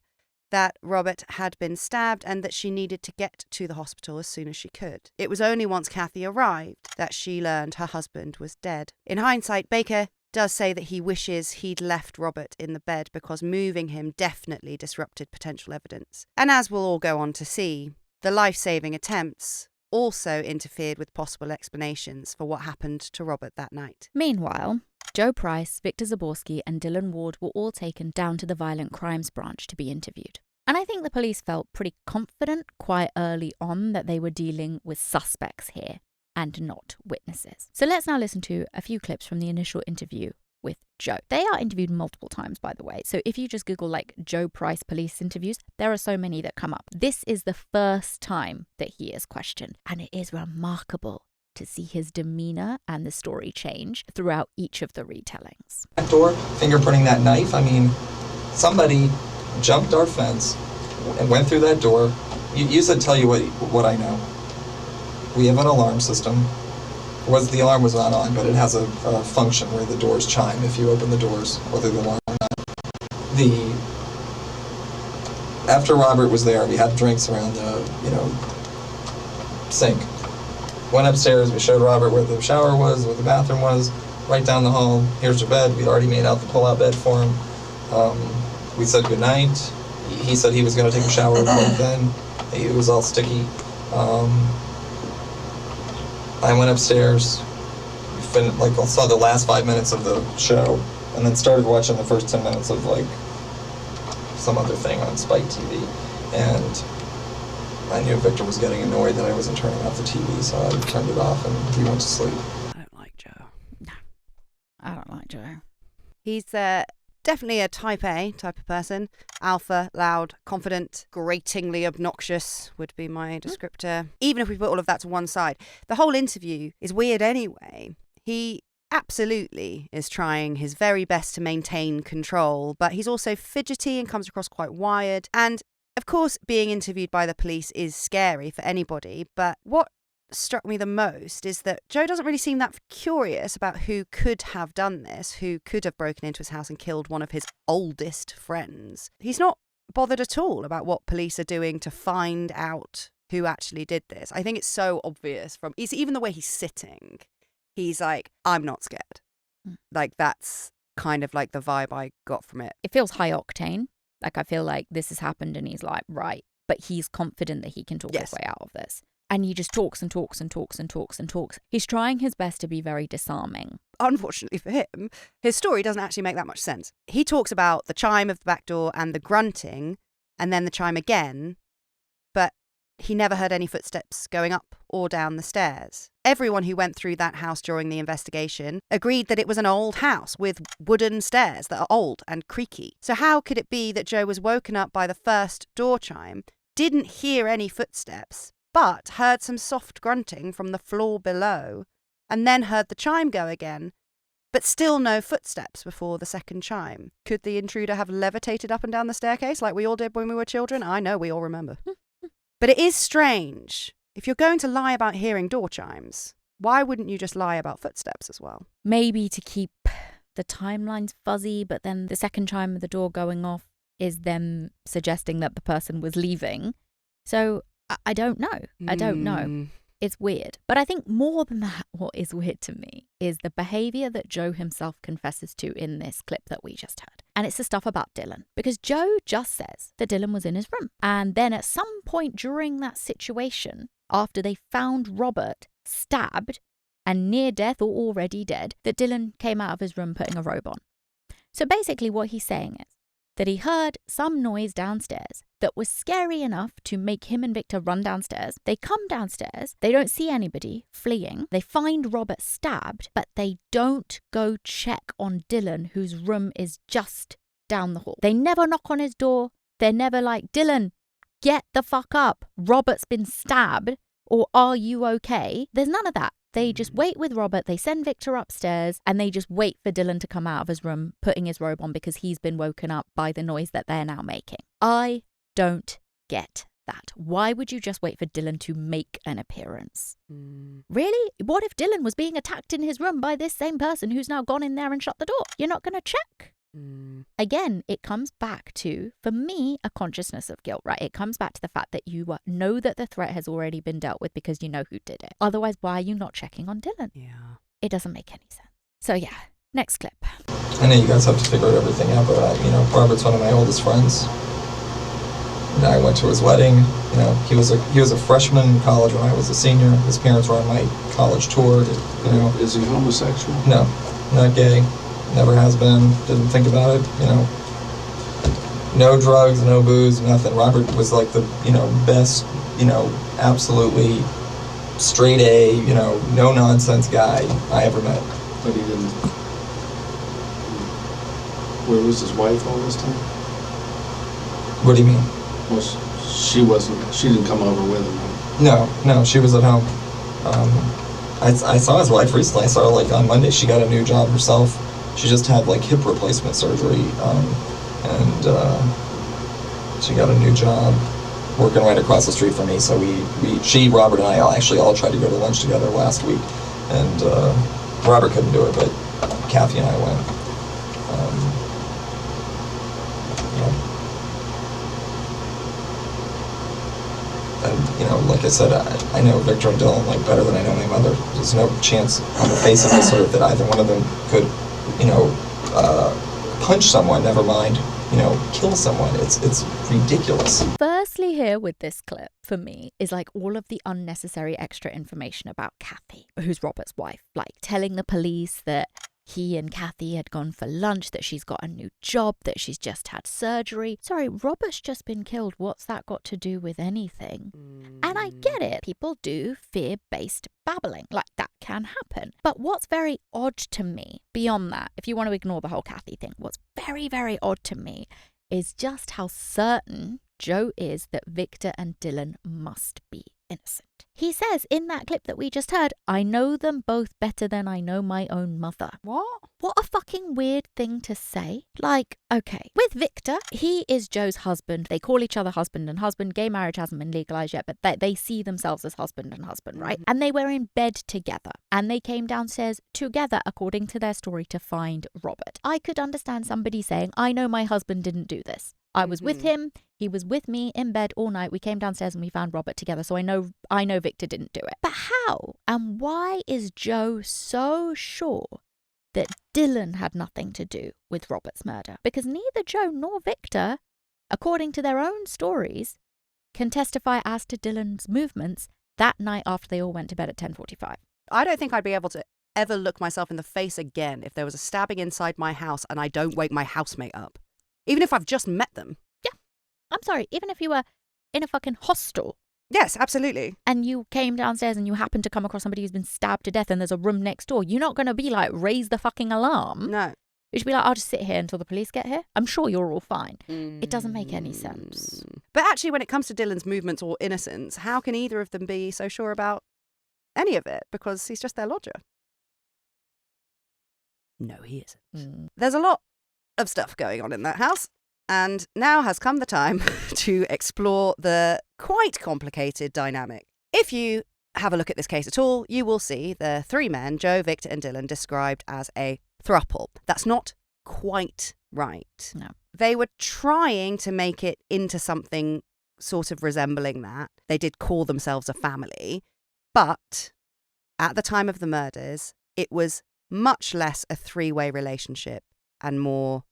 that Robert had been stabbed and that she needed to get to the hospital as soon as she could. It was only once Kathy arrived that she learned her husband was dead. In hindsight, Baker does say that he wishes he'd left Robert in the bed because moving him definitely disrupted potential evidence. And as we'll all go on to see, the life-saving attempts also interfered with possible explanations for what happened to Robert that night. Meanwhile, Joe Price, Victor Zaborsky, and Dylan Ward were all taken down to the Violent Crimes Branch to be interviewed. And I think the police felt pretty confident quite early on that they were dealing with suspects here and not witnesses. So let's now listen to a few clips from the initial interview with Joe. They are interviewed multiple times, by the way. So if you just Google like Joe Price police interviews, there are so many that come up. This is the first time that he is questioned, and it is remarkable to see his demeanor and the story change throughout each of the retellings. That door, fingerprinting that knife, I mean, somebody jumped our fence and went through that door. You said, tell you what I know. We have an alarm system. The alarm was not on, but it has a function where the doors chime if you open the doors, whether the alarm or not. After Robert was there, we had drinks around the, sink. Went upstairs, we showed Robert where the shower was, where the bathroom was, right down the hall. Here's your bed. We'd already made out the pull-out bed for him. We said goodnight. He said he was going to take a shower right then. It was all sticky. I went upstairs, I saw the last 5 minutes of the show, and then started watching the first 10 minutes of some other thing on Spike TV. And I knew Victor was getting annoyed that I wasn't turning off the TV, so I turned it off and he went to sleep. I don't like Joe. No, I don't like Joe. He's definitely a type A type of person. Alpha, loud, confident, gratingly obnoxious would be my descriptor. Even if we put all of that to one side, the whole interview is weird anyway. He absolutely is trying his very best to maintain control, but he's also fidgety and comes across quite wired. And of course, being interviewed by the police is scary for anybody, but what struck me the most is that Joe doesn't really seem that curious about who could have done this, who could have broken into his house and killed one of his oldest friends. He's not bothered at all about what police are doing to find out who actually did this. I think it's so obvious from even the way he's sitting. He's like, I'm not scared. That's kind of like the vibe I got from it. It feels high octane. I feel like this has happened and he's like, right. But he's confident that he can talk his way out of this. And he just talks and talks and talks and talks and talks. He's trying his best to be very disarming. Unfortunately for him, his story doesn't actually make that much sense. He talks about the chime of the back door and the grunting, and then the chime again, but he never heard any footsteps going up or down the stairs. Everyone who went through that house during the investigation agreed that it was an old house with wooden stairs that are old and creaky. So how could it be that Joe was woken up by the first door chime, didn't hear any footsteps, but heard some soft grunting from the floor below, and then heard the chime go again, but still no footsteps before the second chime? Could the intruder have levitated up and down the staircase like we all did when we were children? I know, we all remember. But it is strange. If you're going to lie about hearing door chimes, why wouldn't you just lie about footsteps as well? Maybe to keep the timelines fuzzy, but then the second chime of the door going off is them suggesting that the person was leaving. So I don't know. I don't know. It's weird. But I think more than that, what is weird to me is the behavior that Joe himself confesses to in this clip that we just heard. And it's the stuff about Dylan. Because Joe just says that Dylan was in his room. And then at some point during that situation, after they found Robert stabbed and near death or already dead, that Dylan came out of his room putting a robe on. So basically what he's saying is that he heard some noise downstairs that was scary enough to make him and Victor run downstairs. They come downstairs, they don't see anybody fleeing, they find Robert stabbed, but they don't go check on Dylan, whose room is just down the hall. They never knock on his door, they're never like, Dylan, get the fuck up, Robert's been stabbed, or are you okay? There's none of that. They just wait with Robert, they send Victor upstairs, and they just wait for Dylan to come out of his room, putting his robe on because he's been woken up by the noise that they're now making. I don't get that. Why would you just wait for Dylan to make an appearance? Really? What if Dylan was being attacked in his room by this same person who's now gone in there and shut the door? You're not going to check? Again, it comes back to, for me, a consciousness of guilt, right? It comes back to the fact that you know that the threat has already been dealt with because you know who did it. Otherwise, why are you not checking on Dylan? Yeah. It doesn't make any sense. So yeah, next clip. I know you guys have to figure everything out, but Robert's one of my oldest friends. And I went to his wedding. He was a freshman in college when I was a senior. His parents were on my college tour. Is he homosexual? No, not gay. Never has been. Didn't think about it. No drugs, no booze, nothing. Robert was like the best, absolutely straight A, no nonsense guy I ever met. But he didn't. Where was his wife all this time? What do you mean? Well, she didn't come over with him. No, she was at home. I saw his wife recently. I saw her on Monday. She got a new job herself. She just had hip replacement surgery, and she got a new job working right across the street from me. So she, Robert, and I all tried to go to lunch together last week, and Robert couldn't do it, but Kathy and I went. And like I said, I know Victor and Dylan better than I know my mother. There's no chance on the face of this earth that either one of them could, punch someone, never mind kill someone. It's ridiculous. Firstly, here with this clip, for me, is like all of the unnecessary extra information about Kathy, who's Robert's wife. Like telling the police that he and Kathy had gone for lunch, that she's got a new job, that she's just had surgery. Sorry, Robert's just been killed. What's that got to do with anything? And I get it. People do fear-based babbling. Like, that can happen. But what's very odd to me, beyond that, if you want to ignore the whole Kathy thing, what's very, very odd to me is just how certain Joe is that Victor and Dylan must be innocent. He says in that clip that we just heard, I know them both better than I know my own mother. What? What a fucking weird thing to say. Like, okay, with Victor, he is Joe's husband. They call each other husband and husband. Gay marriage hasn't been legalized yet, but they see themselves as husband and husband, right? And they were in bed together. And they came downstairs together, according to their story, to find Robert. I could understand somebody saying, I know my husband didn't do this. I was with him. He was with me in bed all night. We came downstairs and we found Robert together. So I know Victor didn't do it. But how and why is Joe so sure that Dylan had nothing to do with Robert's murder? Because neither Joe nor Victor, according to their own stories, can testify as to Dylan's movements that night after they all went to bed at 10:45. I don't think I'd be able to ever look myself in the face again if there was a stabbing inside my house and I don't wake my housemate up. Even if I've just met them. Yeah. I'm sorry. Even if you were in a fucking hostel. Yes, absolutely. And you came downstairs and you happened to come across somebody who's been stabbed to death and there's a room next door. You're not going to be like, raise the fucking alarm. No. You should be like, I'll just sit here until the police get here. I'm sure you're all fine. It doesn't make any sense. But actually, when it comes to Dylan's movements or innocence, how can either of them be so sure about any of it? Because he's just their lodger. No, he isn't. There's a lot of stuff going on in that house, and now has come the time to explore the quite complicated dynamic. If you have a look at this case at all, you will see the three men, Joe, Victor and Dylan, described as a throuple. That's not quite right. No. They were trying to make it into something sort of resembling that. They did call themselves a family, but at the time of the murders, it was much less a three-way relationship and more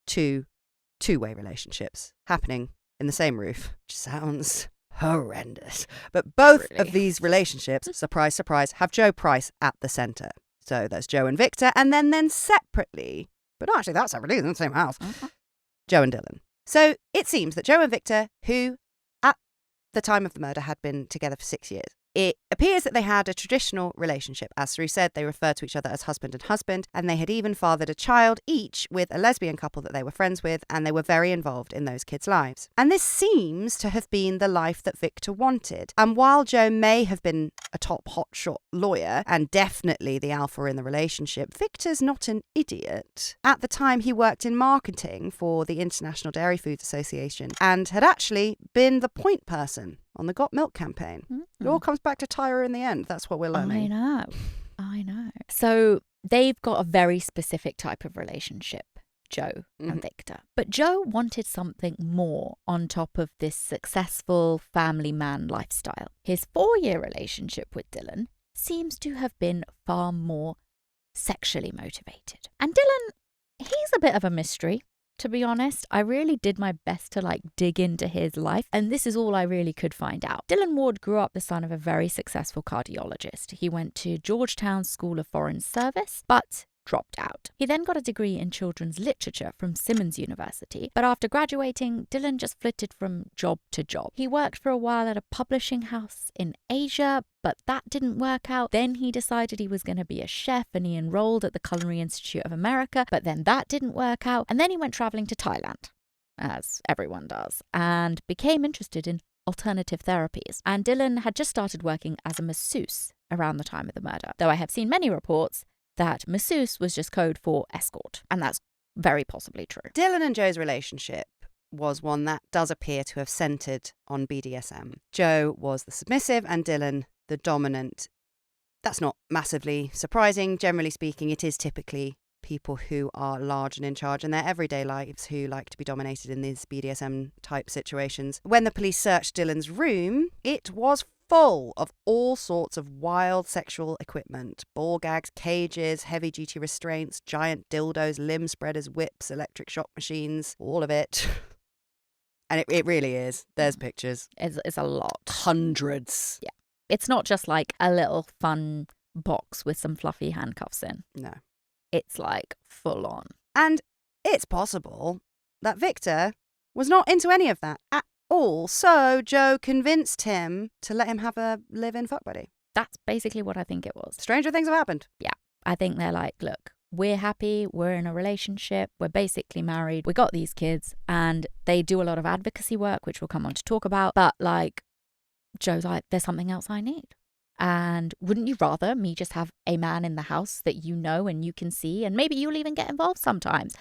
two-way relationships happening in the same roof, which sounds horrendous. But both of these relationships, surprise, surprise, have Joe Price at the centre. So there's Joe and Victor, and then separately, but actually that's separately in the same house, Joe and Dylan. So it seems that Joe and Victor, who at the time of the murder had been together for 6 years, it appears that they had a traditional relationship. As Sru said, they referred to each other as husband and husband, and they had even fathered a child, each with a lesbian couple that they were friends with, and they were very involved in those kids' lives. And this seems to have been the life that Victor wanted. And while Joe may have been a top hotshot lawyer, and definitely the alpha in the relationship, Victor's not an idiot. At the time, he worked in marketing for the International Dairy Foods Association, and had actually been the point person on the Got Milk campaign. It all comes back to Tyra in the end. That's what we're learning. I know. So they've got a very specific type of relationship, Joe and Victor. But Joe wanted something more on top of this successful family man lifestyle. His 4-year relationship with Dylan seems to have been far more sexually motivated. And Dylan, he's a bit of a mystery. To be honest, I really did my best to dig into his life, and this is all I really could find out. Dylan Ward grew up the son of a very successful cardiologist. He went to Georgetown School of Foreign Service, but dropped out. He then got a degree in children's literature from Simmons University, but after graduating, Dylan just flitted from job to job. He worked for a while at a publishing house in Asia, but that didn't work out. Then he decided he was going to be a chef and he enrolled at the Culinary Institute of America, but then that didn't work out. And then he went traveling to Thailand, as everyone does, and became interested in alternative therapies. And Dylan had just started working as a masseuse around the time of the murder, though I have seen many reports that masseuse was just code for escort, and that's very possibly true. Dylan and Joe's relationship was one that does appear to have centred on BDSM. Joe was the submissive and Dylan the dominant. That's not massively surprising. Generally speaking, it is typically people who are large and in charge in their everyday lives who like to be dominated in these BDSM type situations. When the police searched Dylan's room, it was full of all sorts of wild sexual equipment. Ball gags, cages, heavy-duty restraints, giant dildos, limb spreaders, whips, electric shock machines, all of it. And it really is. There's pictures. It's a lot. Hundreds. Yeah. It's not just like a little fun box with some fluffy handcuffs in. No. It's like full on. And it's possible that Victor was not into any of that at all. So Joe convinced him to let him have a live-in fuck buddy. That's basically what I think it was. Stranger things have happened. Yeah. I think they're like, look, we're happy, we're in a relationship, we're basically married, we got these kids, and they do a lot of advocacy work, which we'll come on to talk about. But like, Joe's like, there's something else I need. And wouldn't you rather me just have a man in the house that you know and you can see, and maybe you'll even get involved sometimes.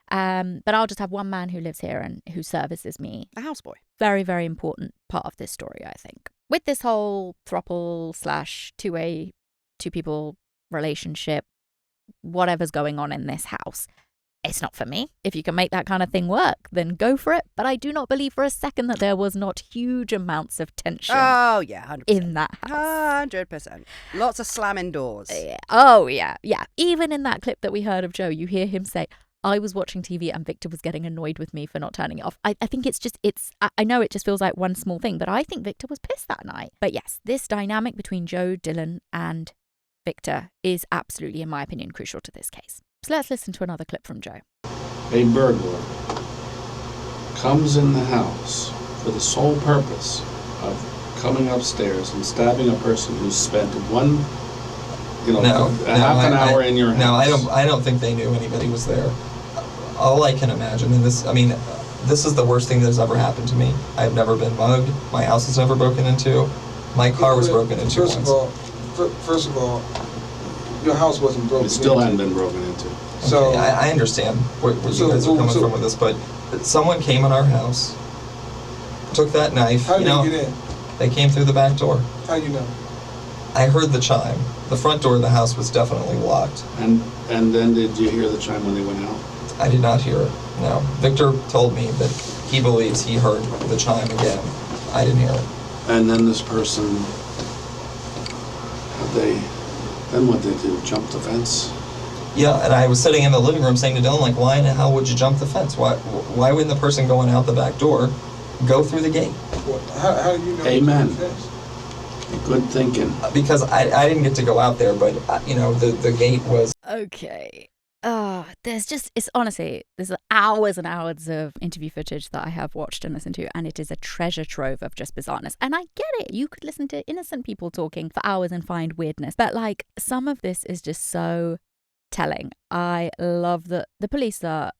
But I'll just have one man who lives here and who services me. A houseboy. Very, very important part of this story, I think. With this whole throuple / two people relationship, whatever's going on in this house, it's not for me. If you can make that kind of thing work, then go for it. But I do not believe for a second that there was not huge amounts of tension. Oh, yeah, 100%. In that house. 100%. Lots of slamming doors. Yeah. Oh, yeah. Yeah. Even in that clip that we heard of Joe, you hear him say, I was watching TV and Victor was getting annoyed with me for not turning it off. I think I know it just feels like one small thing, but I think Victor was pissed that night. But yes, this dynamic between Joe, Dylan, and Victor is absolutely, in my opinion, crucial to this case. So let's listen to another clip from Joe. A burglar comes in the house for the sole purpose of coming upstairs and stabbing a person who's spent half an hour in your house. No, I don't think they knew anybody was there. All I can imagine, and this is the worst thing that's ever happened to me. I've never been mugged. My house was never broken into. My car was broken into once. First of all, your house wasn't broken into. It still hadn't been broken into. So okay, I understand where you guys are coming from with this, but someone came in our house, took that knife. How did they get in? They came through the back door. How you know? I heard the chime. The front door of the house was definitely locked. And then did you hear the chime when they went out? I did not hear it, no. Victor told me that he believes he heard the chime again. I didn't hear it. And then this person, then what they do? Jump the fence? Yeah, and I was sitting in the living room saying to Dylan, like, why in the hell would you jump the fence? Why wouldn't the person going out the back door go through the gate? How do you know? Amen. Good thinking. Because I didn't get to go out there, but, the gate was... Okay. There's hours and hours of interview footage that I have watched and listened to, and it is a treasure trove of just bizarreness. And I get it. You could listen to innocent people talking for hours and find weirdness. But, like, some of this is just so telling. I love that the police are,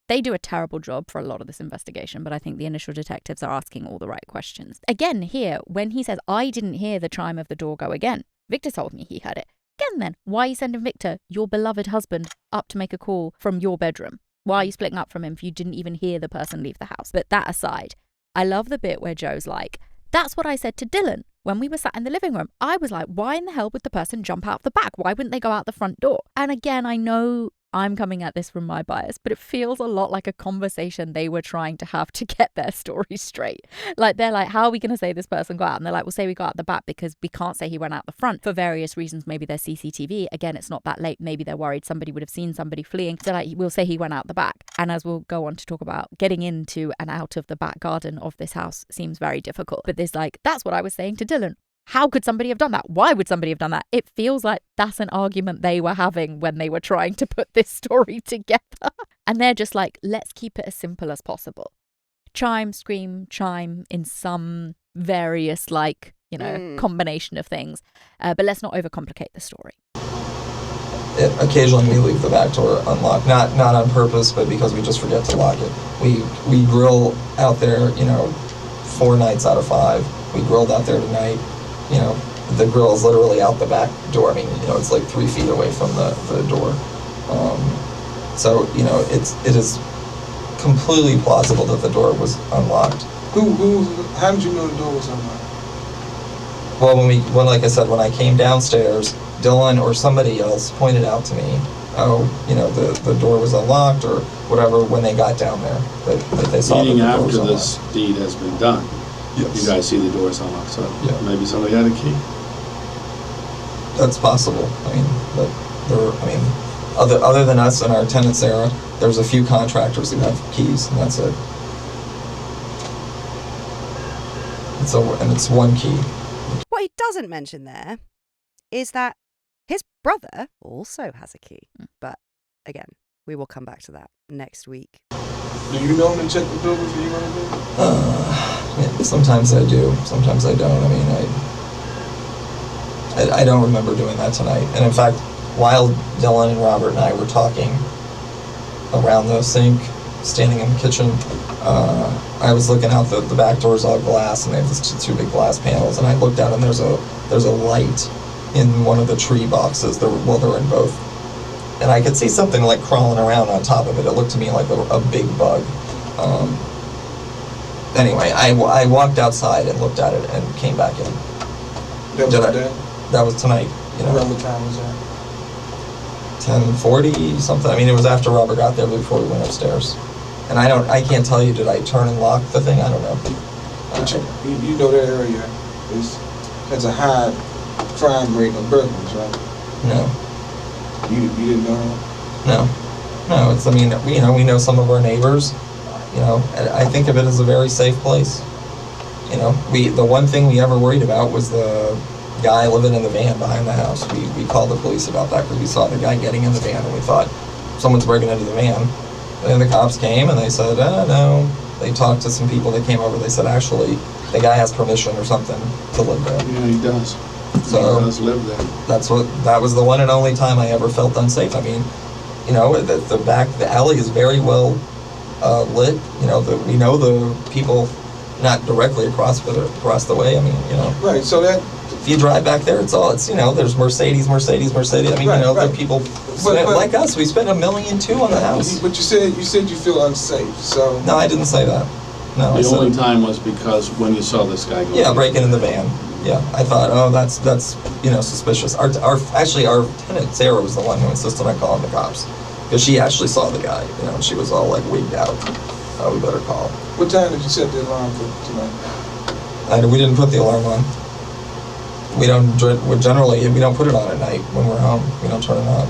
they do a terrible job for a lot of this investigation, but I think the initial detectives are asking all the right questions. Again, here, when he says, I didn't hear the chime of the door go again, Victor told me he heard it. Again then, why are you sending Victor, your beloved husband, up to make a call from your bedroom? Why are you splitting up from him if you didn't even hear the person leave the house? But that aside, I love the bit where Joe's like, that's what I said to Dylan when we were sat in the living room. I was like, why in the hell would the person jump out the back? Why wouldn't they go out the front door? And again, I know I'm coming at this from my bias, but it feels a lot like a conversation they were trying to have to get their story straight. Like, they're like, how are we going to say this person got out? And they're like, we'll say we got out the back because we can't say he went out the front for various reasons. Maybe there's CCTV. Again, it's not that late. Maybe they're worried somebody would have seen somebody fleeing. So like, we'll say he went out the back. And as we'll go on to talk about, getting into and out of the back garden of this house seems very difficult. But there's like, that's what I was saying to Dylan. How could somebody have done that? Why would somebody have done that? It feels like that's an argument they were having when they were trying to put this story together. And they're just like, let's keep it as simple as possible. Chime, scream, chime in some various combination of things. But let's not overcomplicate the story. Occasionally we leave the back door unlocked, not on purpose, but because we just forget to lock it. We grill out there, 4 nights out of 5. We grilled out there tonight. The grill is literally out the back door. I mean, it's like 3 feet away from the door. So it is completely plausible that the door was unlocked. How did you know the door was unlocked? Well, like I said, when I came downstairs, Dylan or somebody else pointed out to me, the door was unlocked or whatever when they got down there. That they saw meaning that the door was after this unlocked. deed has been done. Yes. You guys see the doors unlocked, so Yeah. maybe somebody had a key. That's possible. I mean, but other than us and our tenants there, there's a few contractors that have keys, and that's it. And it's one key. What he doesn't mention there is that his brother also has a key. But again, we will come back to that next week. Do you normally check the door before you go to bed? Yeah, sometimes I do. Sometimes I don't. I mean, I don't remember doing that tonight. And in fact, while Dylan and Robert and I were talking around the sink, standing in the kitchen, I was looking out the back door's all glass, and they have these two big glass panels, and I looked out, and there's a light in one of the tree boxes. They're in both. And I could see something like crawling around on top of it. It looked to me like a big bug. Anyway, I walked outside and looked at it and came back in. That was today? That was tonight. Around what time was that? 10:40 something. I mean, it was after Robert got there before we went upstairs. And I can't tell you, did I turn and lock the thing? I don't know. But you know that area has a high crime rate of burglars, right? No. You didn't know that? No. It's, I mean, we know some of our neighbors. I think of it as a very safe place. The one thing we ever worried about was the guy living in the van behind the house. We called the police about that because we saw the guy getting in the van, and we thought someone's breaking into the van. And the cops came and they said, no. They talked to some people that came over. They said, actually, the guy has permission or something to live there. Yeah, he does. So he does live there. That was the one and only time I ever felt unsafe. I mean, the alley is very well lit. We know the people not directly across, but across the way. I mean, Right. So that. If you drive back there, there's Mercedes. I mean, right. The people like us, we spent $1.2 million on the house. But you said you feel unsafe. So. No, I didn't say that. No. The only time was because when you saw this guy go. Yeah, breaking in the van. Yeah, I thought, that's suspicious. Our tenant Sarah was the one who insisted on calling the cops because she actually saw the guy. And she was all like wigged out. We better call. What time did you set the alarm for tonight? We didn't put the alarm on. We don't put it on at night when we're home. We don't turn it on.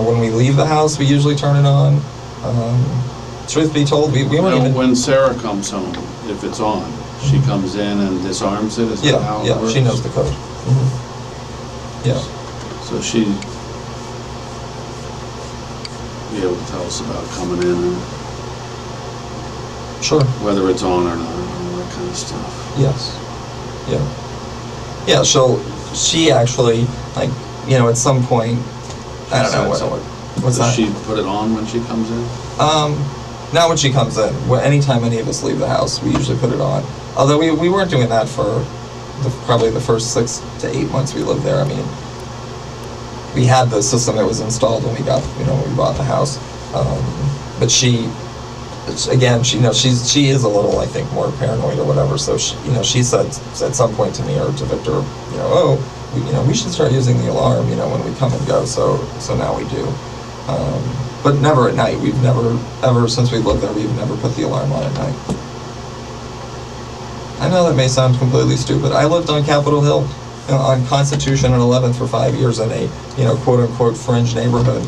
When we leave the house, we usually turn it on. Truth be told, we weren't even. When Sarah comes home, if it's on, she comes in and disarms it. Is that how it works? She knows the code. Mm-hmm. Yeah. So she'd be able to tell us about coming in and sure, whether it's on or not, all that kind of stuff. Yes. Yeah. Yeah. She actually, at some point, I don't know what's that. Does she put it on when she comes in? Not when she comes in. Anytime any of us leave the house, we usually put it on. Although we weren't doing that for probably the first 6 to 8 months we lived there. I mean, we had the system that was installed when we bought the house. But she is a little, I think, more paranoid or whatever. So she said at some point to me or to Victor, we should start using the alarm, when we come and go. So now we do. But never at night. We've never, ever since we've lived there, we've never put the alarm on at night. I know that may sound completely stupid. I lived on Capitol Hill on Constitution and 11th for 5 years in a, quote-unquote fringe neighborhood.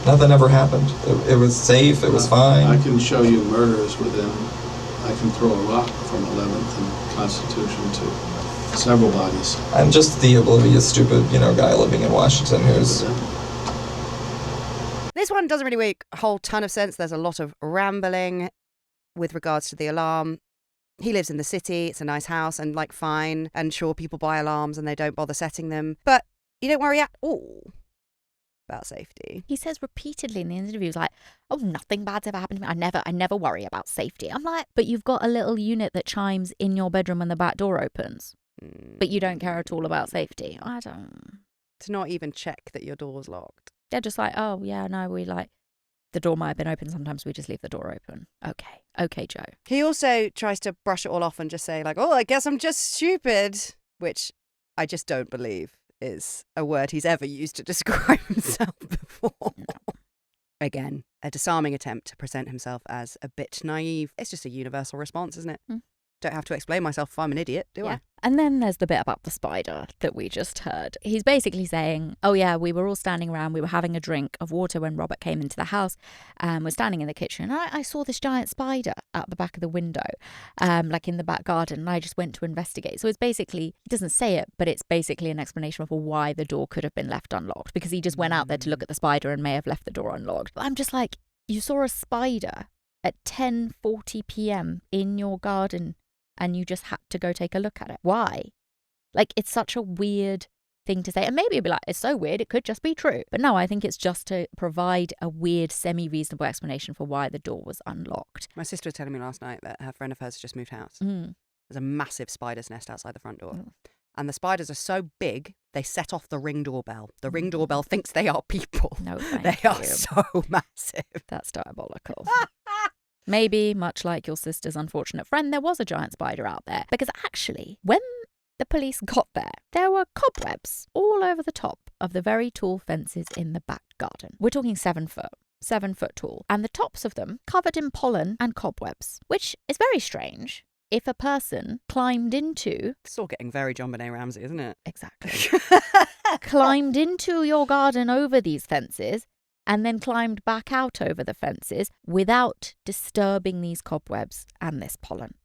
Nothing ever happened. It was safe. It was fine. I can show you murders within. I can throw a rock from 11th and Constitution to several bodies. I'm just the oblivious, stupid, guy living in Washington who's. This one doesn't really make a whole ton of sense. There's a lot of rambling with regards to the alarm. He lives in the city. It's a nice house and fine. And sure, people buy alarms and they don't bother setting them. But you don't worry at all about safety. He says repeatedly in the interviews, nothing bad's ever happened to me. I never worry about safety. I'm like, but you've got a little unit that chimes in your bedroom when the back door opens. But you don't care at all about safety. I don't. To not even check that your door's locked. They're just the door might have been open. Sometimes we just leave the door open. Okay, Joe. He also tries to brush it all off and just say I guess I'm just stupid, which I just don't believe is a word he's ever used to describe himself before. Again, A disarming attempt to present himself as a bit naive. It's just a universal response, isn't it? Don't have to explain myself if I'm an idiot, do I? And then there's the bit about the spider that we just heard. He's basically saying, oh yeah, we were all standing around, we were having a drink of water when Robert came into the house, we're standing in the kitchen, and I saw this giant spider out the back of the window, like in the back garden, and I just went to investigate. So it's basically, he doesn't say it, but it's basically an explanation for why the door could have been left unlocked, because he just went out there to look at the spider and may have left the door unlocked. But I'm just like, you saw a spider at 10:40 p.m. in your garden, and you just had to go take a look at it. Why? Like, it's such a weird thing to say. And maybe it'd be like, it's so weird, it could just be true. But no, I think it's just to provide a weird, semi-reasonable explanation for why the door was unlocked. My sister was telling me last night that her friend of hers just moved house. There's a massive spider's nest outside the front door. And the spiders are so big, they set off the Ring doorbell. The Ring doorbell thinks they are people. No, thank They you. are so massive. That's diabolical. Maybe, much like your sister's unfortunate friend, there was a giant spider out there. Because actually, when the police got there were cobwebs all over the top of the very tall fences in the back garden. We're talking 7 foot tall. And the tops of them covered in pollen and cobwebs, which is very strange. If a person climbed into... It's all getting very John Benet Ramsey, isn't it? Exactly. Climbed into your garden over these fences and then climbed back out over the fences without disturbing these cobwebs and this pollen.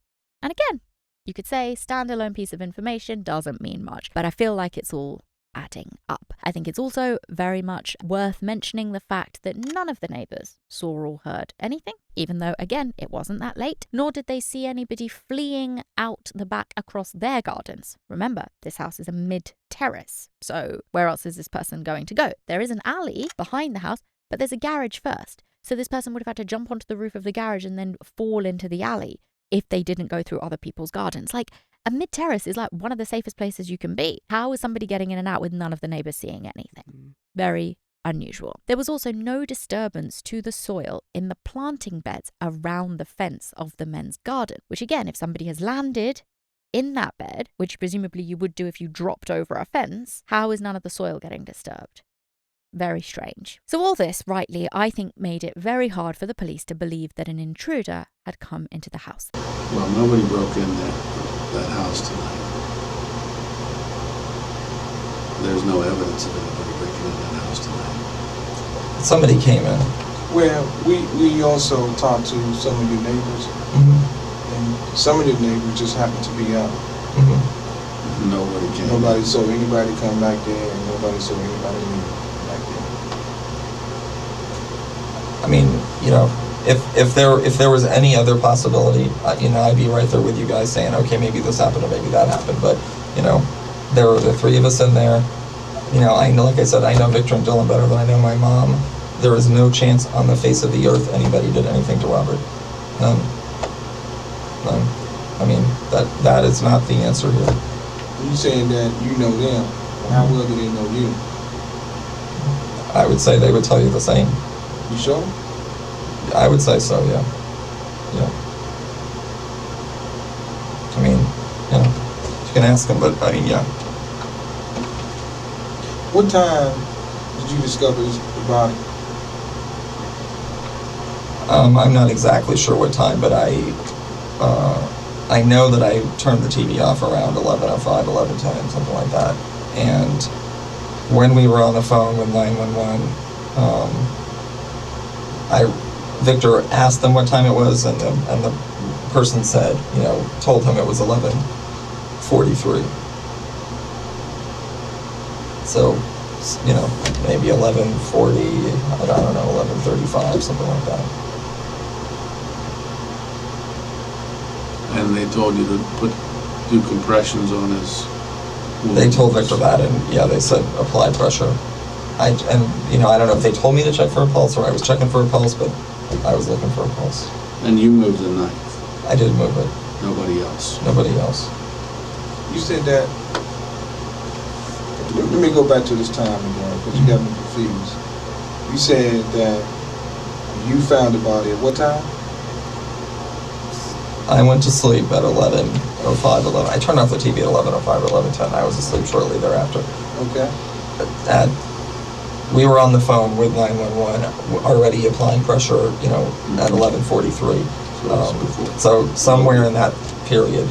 And again, you could say standalone piece of information doesn't mean much, but I feel like it's all adding up. I think it's also very much worth mentioning the fact that none of the neighbours saw or heard anything, even though, again, it wasn't that late, nor did they see anybody fleeing out the back across their gardens. Remember, this house is a mid-terrace, so where else is this person going to go? There is an alley behind the house, but there's a garage first, so this person would have had to jump onto the roof of the garage and then fall into the alley if they didn't go through other people's gardens. Like, a mid-terrace is like one of the safest places you can be. How is somebody getting in and out with none of the neighbours seeing anything? Very unusual. There was also no disturbance to the soil in the planting beds around the fence of the men's garden, which again, if somebody has landed in that bed, which presumably you would do if you dropped over a fence, how is none of the soil getting disturbed? Very strange. So all this, rightly, I think made it very hard for the police to believe that an intruder had come into the house. Well, nobody broke in that house tonight. There's no evidence of anybody breaking in that house tonight. Somebody came in. Well, we also talked to some of your neighbors, and some of your neighbors just happened to be out. Nobody came. Nobody saw anybody come back there, and nobody saw anybody leave back there. I mean, you know, if there was any other possibility, you know, I'd be right there with you guys saying, okay, maybe this happened or maybe that happened. But, you know, there were the three of us in there. You know, I know, like I said, I know Victor and Dylan better than I know my mom. There is no chance on the face of the earth anybody did anything to Robert. None. I mean, that is not the answer here. You saying that you know them? How well do they know you? I would say they would tell you the same. You sure? I would say so, yeah. Yeah. I mean, you know, you can ask them, but I mean, yeah. What time did you discover the body? I'm not exactly sure what time, but I know that I turned the TV off around 11:05, 11:10, something like that. And when we were on the phone with 911, Victor asked them what time it was, and the person said, you know, told him it was 11:43. So, you know, maybe 11:40, I don't know, 11:35, something like that. And they told you to do compressions on his wounds. They told Victor that, and yeah, they said apply pressure. And you know, I don't know if they told me to check for a pulse or I was checking for a pulse, but I was looking for a pulse. And you moved the knife? I did move it. Nobody else? Nobody else. You said that. Let me go back to this time again, because you got me confused. You said that you found the body at what time? I went to sleep at 11:05, 11. I turned off the TV at 11:05 or 11:10. I was asleep shortly thereafter. Okay. At we were on the phone with 911, already applying pressure, at 11:43. So somewhere in that period,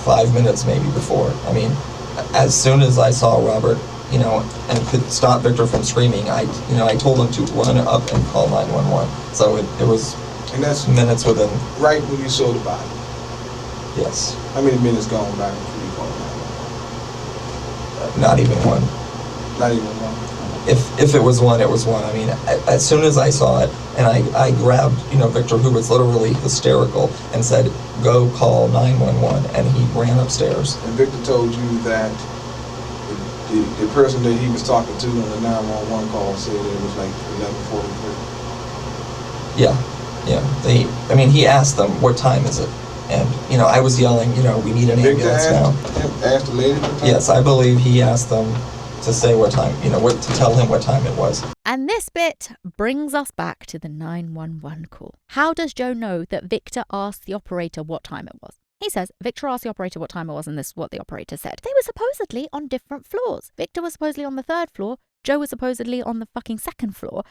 5 minutes maybe before. I mean, as soon as I saw Robert, and could stop Victor from screaming, I told him to run up and call 911. So it was And that's minutes within. right when you saw the body. Yes. How many minutes gone by before you called 911? Not even one. Not even one. If it was one, it was one. I mean, as soon as I saw it, and I grabbed, Victor, who was literally hysterical, and said, "Go call 911," and he ran upstairs. And Victor told you that the person that he was talking to on the 911 call said it was like 11:43. Yeah. He asked them, "What time is it?" And, I was yelling, "We need an ambulance now." Asked the lady what time? Yes, I believe he asked them to say what time, to tell him what time it was. And this bit brings us back to the 911 call. How does Joe know that Victor asked the operator what time it was? He says Victor asked the operator what time it was, and this is what the operator said. They were supposedly on different floors. Victor was supposedly on the 3rd floor. Joe was supposedly on the fucking 2nd floor.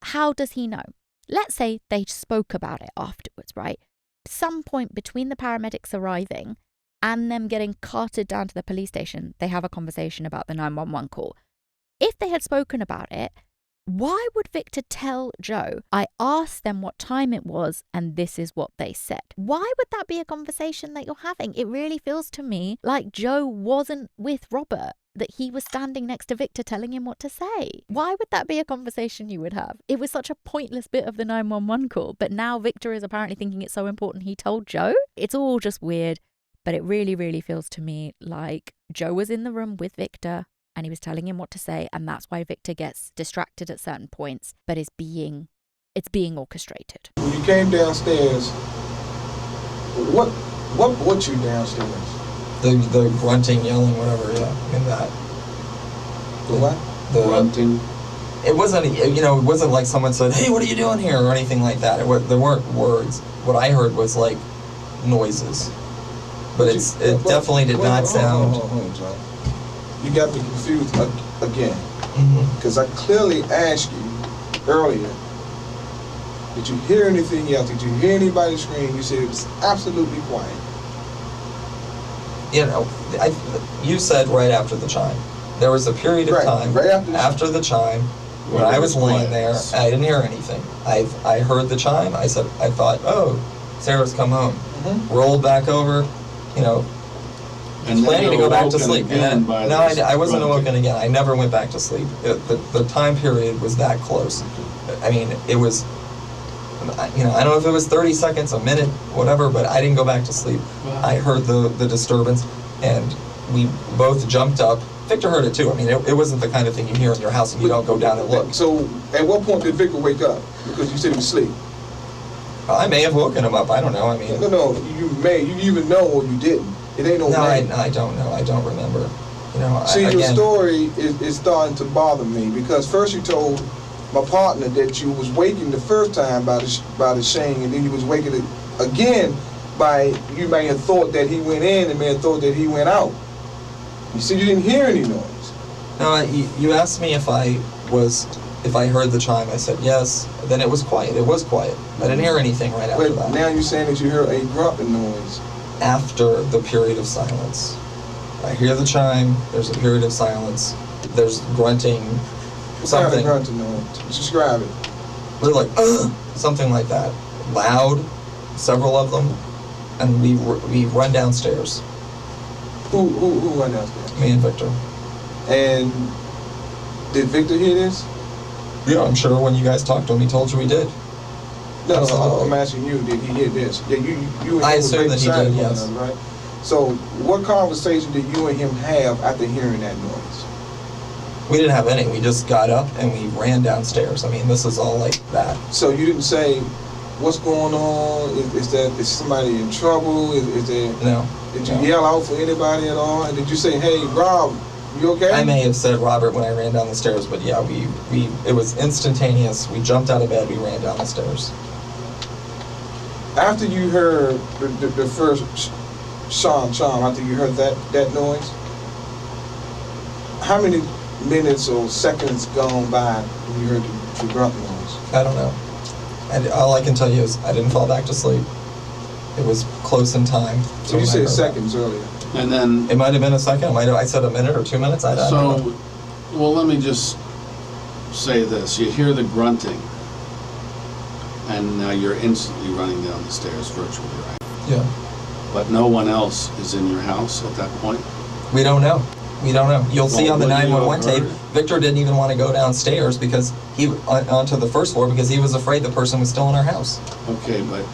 How does he know? Let's say they spoke about it afterwards, right? Some point between the paramedics arriving and them getting carted down to the police station, they have a conversation about the 911 call. If they had spoken about it, why would Victor tell Joe, "I asked them what time it was and this is what they said"? Why would that be a conversation that you're having? It really feels to me like Joe wasn't with Robert, that he was standing next to Victor telling him what to say. Why would that be a conversation you would have? It was such a pointless bit of the 911 call, but now Victor is apparently thinking it's so important he told Joe. It's all just weird, but it really, really feels to me like Joe was in the room with Victor and he was telling him what to say, and that's why Victor gets distracted at certain points, but it's being orchestrated. When you came downstairs, what brought you downstairs? The grunting, yelling, whatever, yeah, that. The what? The Grunting. It wasn't, it wasn't like someone said, "Hey, what are you doing here?" or anything like that. There weren't words. What I heard was like noises. But it definitely did not sound. Hold on, John. You got me confused again. Mm-hmm. Because I clearly asked you earlier, did you hear anything else? Did you hear anybody scream? You said it was absolutely quiet. You said right after the chime. There was a period of time right after the chime when I was laying there. I didn't hear anything. I heard the chime. I thought, "Oh, Sarah's come home." Mm-hmm. Rolled back over, And planning to go back to sleep. Again And I wasn't awoken again. I never went back to sleep. The time period was that close. I mean, it was, I don't know if it was 30 seconds, a minute, whatever, but I didn't go back to sleep. Wow. I heard the disturbance, and we both jumped up. Victor heard it too. I mean, it wasn't the kind of thing you hear in your house and you don't go down and look. So, at what point did Victor wake up? Because you said he was asleep. I may have woken him up. I don't know. I mean, No, you may. You even know or you didn't. It ain't no way. I don't know. I don't remember. See, your story is starting to bother me because first you told my partner that you was waking the first time by the shame, and then you was waking it again by you may have thought that he went in and may have thought that he went out. You said you didn't hear any noise. No, you asked me if I heard the chime. I said yes. Then it was quiet. It was quiet. I didn't hear anything right after But that. now you're saying that you heard a grunting noise. After the period of silence. I hear the chime, there's a period of silence, there's grunting, What something. kind of grunting noise? Describe it. They're like, "Ugh," something like that. Loud, several of them, and we run downstairs. Who went downstairs? Me and Victor. And did Victor hear this? Yeah, I'm sure when you guys talked to him, he told you he did. No, Absolutely. I'm asking you, did he hear this? Yeah, you and I him was assume that he beside did, one yes. another, right? So, what conversation did you and him have after hearing that noise? We didn't have any. We just got up and we ran downstairs. I mean, this is all like that. So you didn't say, what's going on? Is somebody in trouble? Is there? No. Did you No. yell out for anybody at all? And did you say, hey, Rob, you okay? I may have said Robert when I ran down the stairs, but yeah, it was instantaneous. We jumped out of bed, we ran down the stairs. After you heard the first chime, after you heard that noise, how many minutes or seconds gone by when you heard the grunt noise? I don't know. And all I can tell you is I didn't fall back to sleep. It was close in time. So you said seconds earlier. And then... It might have been a second. I said a minute or 2 minutes. I don't know. Well, let me just say this. You hear the grunting, and now you're instantly running down the stairs virtually, right? Yeah. But no one else is in your house at that point? We don't know. You'll see on the 911 tape, Victor didn't even want to go downstairs because onto the first floor because he was afraid the person was still in our house. Okay, but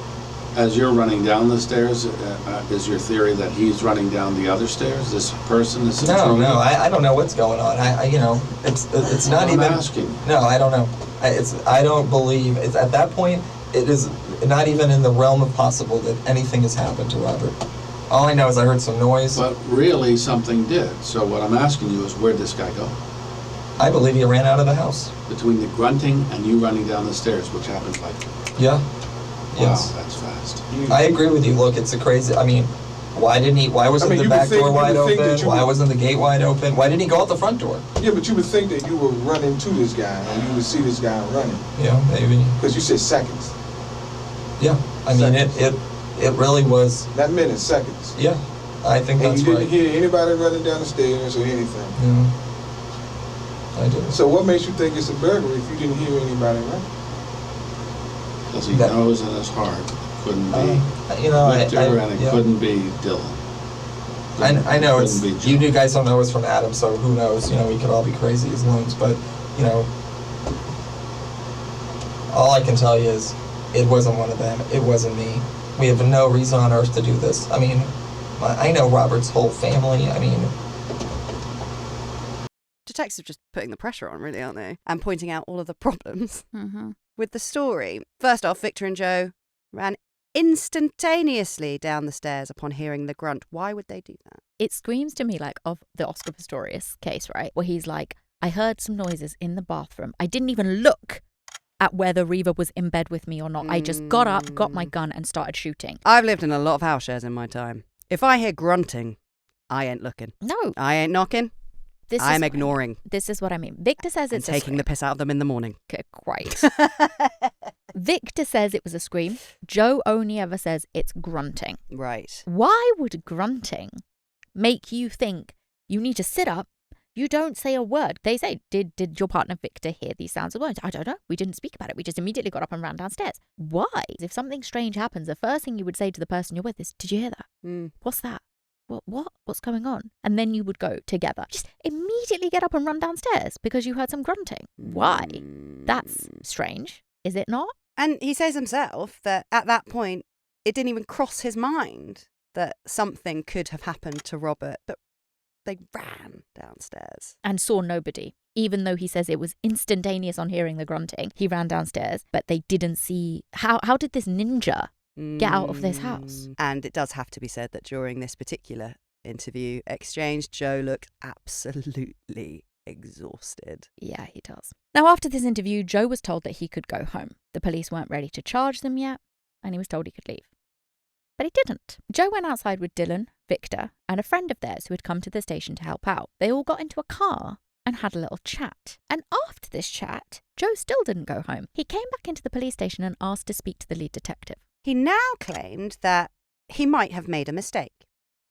as you're running down the stairs, is your theory that he's running down the other stairs? This person is No, I don't know what's going on. It's not even. I'm asking. No, I don't know. I don't believe it's at that point. It is not even in the realm of possible that anything has happened to Robert. All I know is I heard some noise. But really, something did. So what I'm asking you is, where'd this guy go? I believe he ran out of the house. Between the grunting and you running down the stairs, which happens like... Yeah. Yes. Wow, that's fast. I agree with you. Look, it's a crazy... I mean, why wasn't the back door wide open? Why wasn't the gate wide open? Why didn't he go out the front door? Yeah, but you would think that you were running to this guy and you would see this guy running. Yeah, maybe. Because you said seconds. Yeah. I mean, it really was... Not minutes, seconds. Yeah, I think that's right. And you didn't hear anybody running down the stairs or anything? No, I didn't. So what makes you think it's a burglary if you didn't hear anybody running? Because he knows in his heart it couldn't be Victor and it couldn't be Dylan. I know it's... You guys don't know us from Adam, so who knows? We could all be crazy as loons, but, all I can tell you is it wasn't one of them. It wasn't me. We have no reason on earth to do this. I mean, I know Robert's whole family. I mean... Detectives are just putting the pressure on, really, aren't they? And pointing out all of the problems with the story. First off, Victor and Joe ran instantaneously down the stairs upon hearing the grunt. Why would they do that? It screams to me like of the Oscar Pistorius case, right? Where he's like, I heard some noises in the bathroom. I didn't even look at whether Reva was in bed with me or not. I just got up, got my gun, and started shooting. I've lived in a lot of house shares in my time. If I hear grunting, I ain't looking. No. I ain't knocking. I'm ignoring. This is what I mean. Victor says it's taking the piss out of them in the morning. Okay, great. Victor says it was a scream. Joe only ever says it's grunting. Right. Why would grunting make you think you need to sit up? You don't say a word. They say, did your partner Victor hear these sounds of words? I don't know. We didn't speak about it. We just immediately got up and ran downstairs. Why? If something strange happens, the first thing you would say to the person you're with is, did you hear that? What's that? What? What's going on? And then you would go together. Just immediately get up and run downstairs because you heard some grunting. Why? That's strange, is it not? And he says himself that at that point, it didn't even cross his mind that something could have happened to Robert. But they ran downstairs. And saw nobody. Even though he says it was instantaneous on hearing the grunting, he ran downstairs, but they didn't see... How did this ninja get out of this house? And it does have to be said that during this particular interview exchange, Joe looked absolutely exhausted. Yeah, he does. Now, after this interview, Joe was told that he could go home. The police weren't ready to charge them yet, and he was told he could leave. But he didn't. Joe went outside with Dylan, Victor, and a friend of theirs who had come to the station to help out. They all got into a car and had a little chat. And after this chat, Joe still didn't go home. He came back into the police station and asked to speak to the lead detective. He now claimed that he might have made a mistake,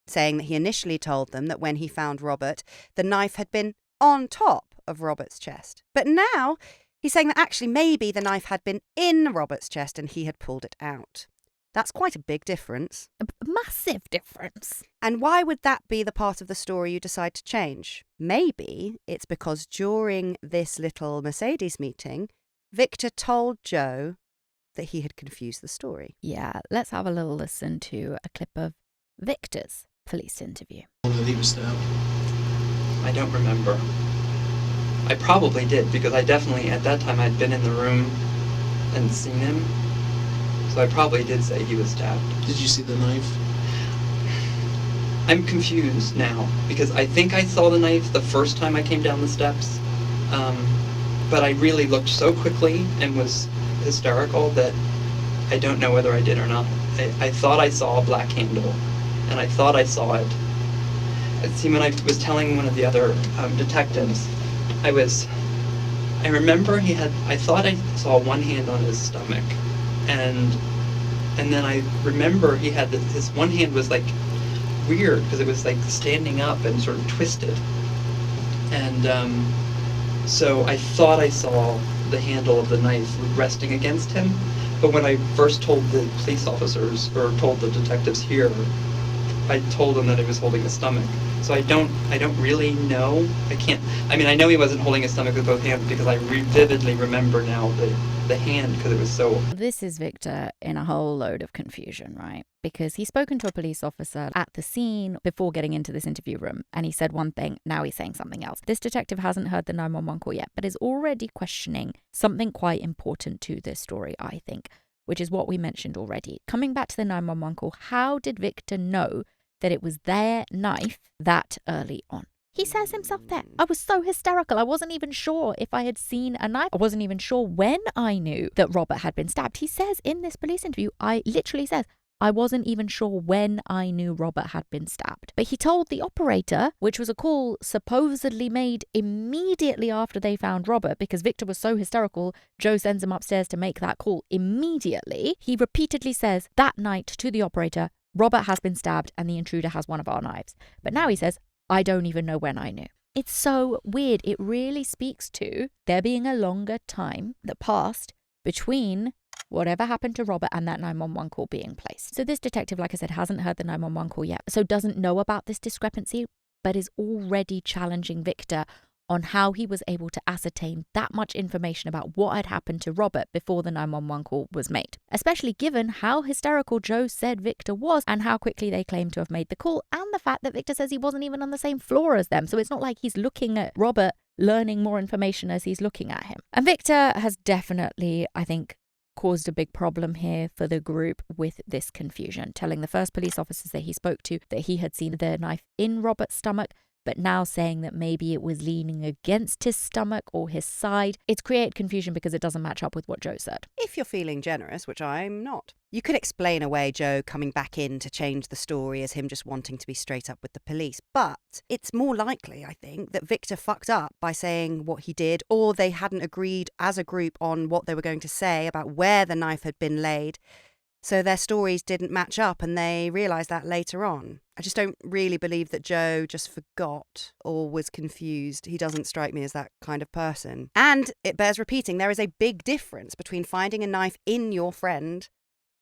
saying that he initially told them that when he found Robert, the knife had been on top of Robert's chest. But now he's saying that actually maybe the knife had been in Robert's chest and he had pulled it out. That's quite a big difference. A massive difference. And why would that be the part of the story you decide to change? Maybe it's because during this little Mercedes meeting, Victor told Joe that he had confused the story. Yeah, let's have a little listen to a clip of Victor's police interview. That he was stabbed. I don't remember. I probably did, because I definitely, at that time, I'd been in the room and seen him. So I probably did say he was stabbed. Did you see the knife? I'm confused now, because I think I saw the knife the first time I came down the steps. But I really looked so quickly and was hysterical that I don't know whether I did or not. I thought I saw a black handle, and I thought I saw it. See, when I was telling one of the other detectives I remember I thought I saw one hand on his stomach, and then I remember he had his one hand was like weird because it was like standing up and sort of twisted, and so I thought I saw the handle of the knife resting against him, but when I first told the police officers or told the detectives here, I told them that he was holding his stomach. So I don't really know. I know he wasn't holding his stomach with both hands because I vividly remember now the hand because it was so... This is Victor in a whole load of confusion, right? Because he's spoken to a police officer at the scene before getting into this interview room, and he said one thing, now he's saying something else. This detective hasn't heard the 911 call yet, but is already questioning something quite important to this story, I think, which is what we mentioned already. Coming back to the 911 call, how did Victor know that it was their knife that early on? He says himself there, I was so hysterical. I wasn't even sure if I had seen a knife. I wasn't even sure when I knew that Robert had been stabbed. He says in this police interview, I wasn't even sure when I knew Robert had been stabbed. But he told the operator, which was a call supposedly made immediately after they found Robert, because Victor was so hysterical, Joe sends him upstairs to make that call immediately. He repeatedly says that night to the operator, Robert has been stabbed and the intruder has one of our knives. But now he says, I don't even know when I knew. It's so weird. It really speaks to there being a longer time that passed between whatever happened to Robert and that 911 call being placed. So this detective, like I said, hasn't heard the 911 call yet, so doesn't know about this discrepancy, but is already challenging Victor on how he was able to ascertain that much information about what had happened to Robert before the 911 call was made. Especially given how hysterical Joe said Victor was and how quickly they claimed to have made the call, and the fact that Victor says he wasn't even on the same floor as them. So it's not like he's looking at Robert, learning more information as he's looking at him. And Victor has definitely, I think, caused a big problem here for the group with this confusion, telling the first police officers that he spoke to that he had seen the knife in Robert's stomach, but now saying that maybe it was leaning against his stomach or his side. It's created confusion because it doesn't match up with what Joe said. If you're feeling generous, which I'm not, you could explain away Joe coming back in to change the story as him just wanting to be straight up with the police. But it's more likely, I think, that Victor fucked up by saying what he did, or they hadn't agreed as a group on what they were going to say about where the knife had been laid. So their stories didn't match up and they realised that later on. I just don't really believe that Joe just forgot or was confused. He doesn't strike me as that kind of person. And it bears repeating, there is a big difference between finding a knife in your friend,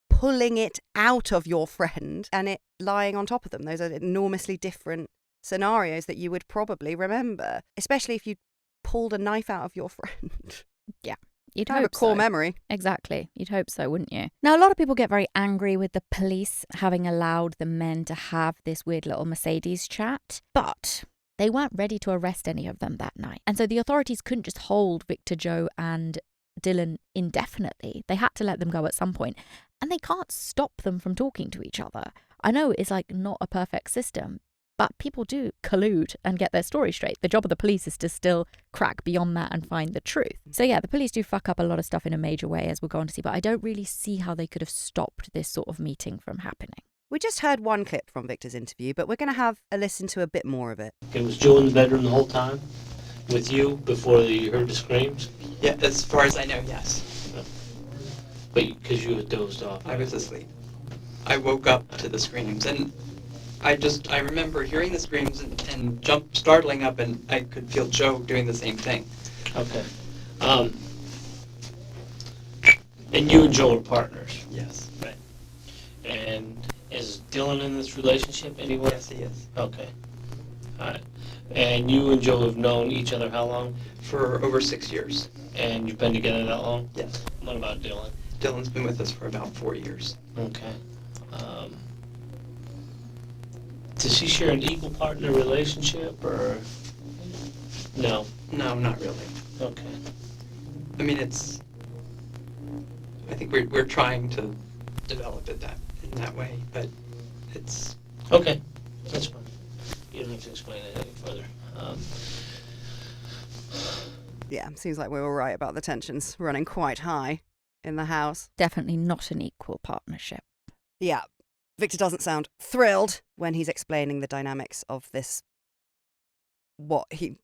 pulling it out of your friend, and it lying on top of them. Those are enormously different scenarios that you would probably remember, especially if you pulled a knife out of your friend. Yeah. You'd have hope a core so. memory. Exactly. You'd hope so, wouldn't you? Now, a lot of people get very angry with the police having allowed the men to have this weird little Mercedes chat, but they weren't ready to arrest any of them that night. And so the authorities couldn't just hold Victor, Joe and Dylan indefinitely. They had to let them go at some point, and they can't stop them from talking to each other. I know it's like not a perfect system, but people do collude and get their story straight. The job of the police is to still crack beyond that and find the truth. So yeah, the police do fuck up a lot of stuff in a major way, as we're going to see, but I don't really see how they could have stopped this sort of meeting from happening. We just heard one clip from Victor's interview, but we're going to have a listen to a bit more of it. Okay, was Joe in the bedroom the whole time with you before you heard the screams? Yeah, as far as I know, yes. But because you had dozed off. I was asleep. I woke up to the screams, and I remember hearing the screams and startling up, and I could feel Joe doing the same thing. Okay. And you and Joe are partners? Yes. Right. And is Dylan in this relationship anyway? Yes, he is. Okay. All right. And you and Joe have known each other how long? For over 6 years. And you've been together that long? Yes. What about Dylan? Dylan's been with us for about 4 years. Okay. Does she share an equal partner relationship, or no? No, not really. Okay. I mean, I think we're trying to develop it in that way, but it's... Okay, that's fine. You don't have to explain it any further. Yeah, seems like we were right about the tensions running quite high in the house. Definitely not an equal partnership. Yeah. Victor doesn't sound thrilled when he's explaining the dynamics of this, what he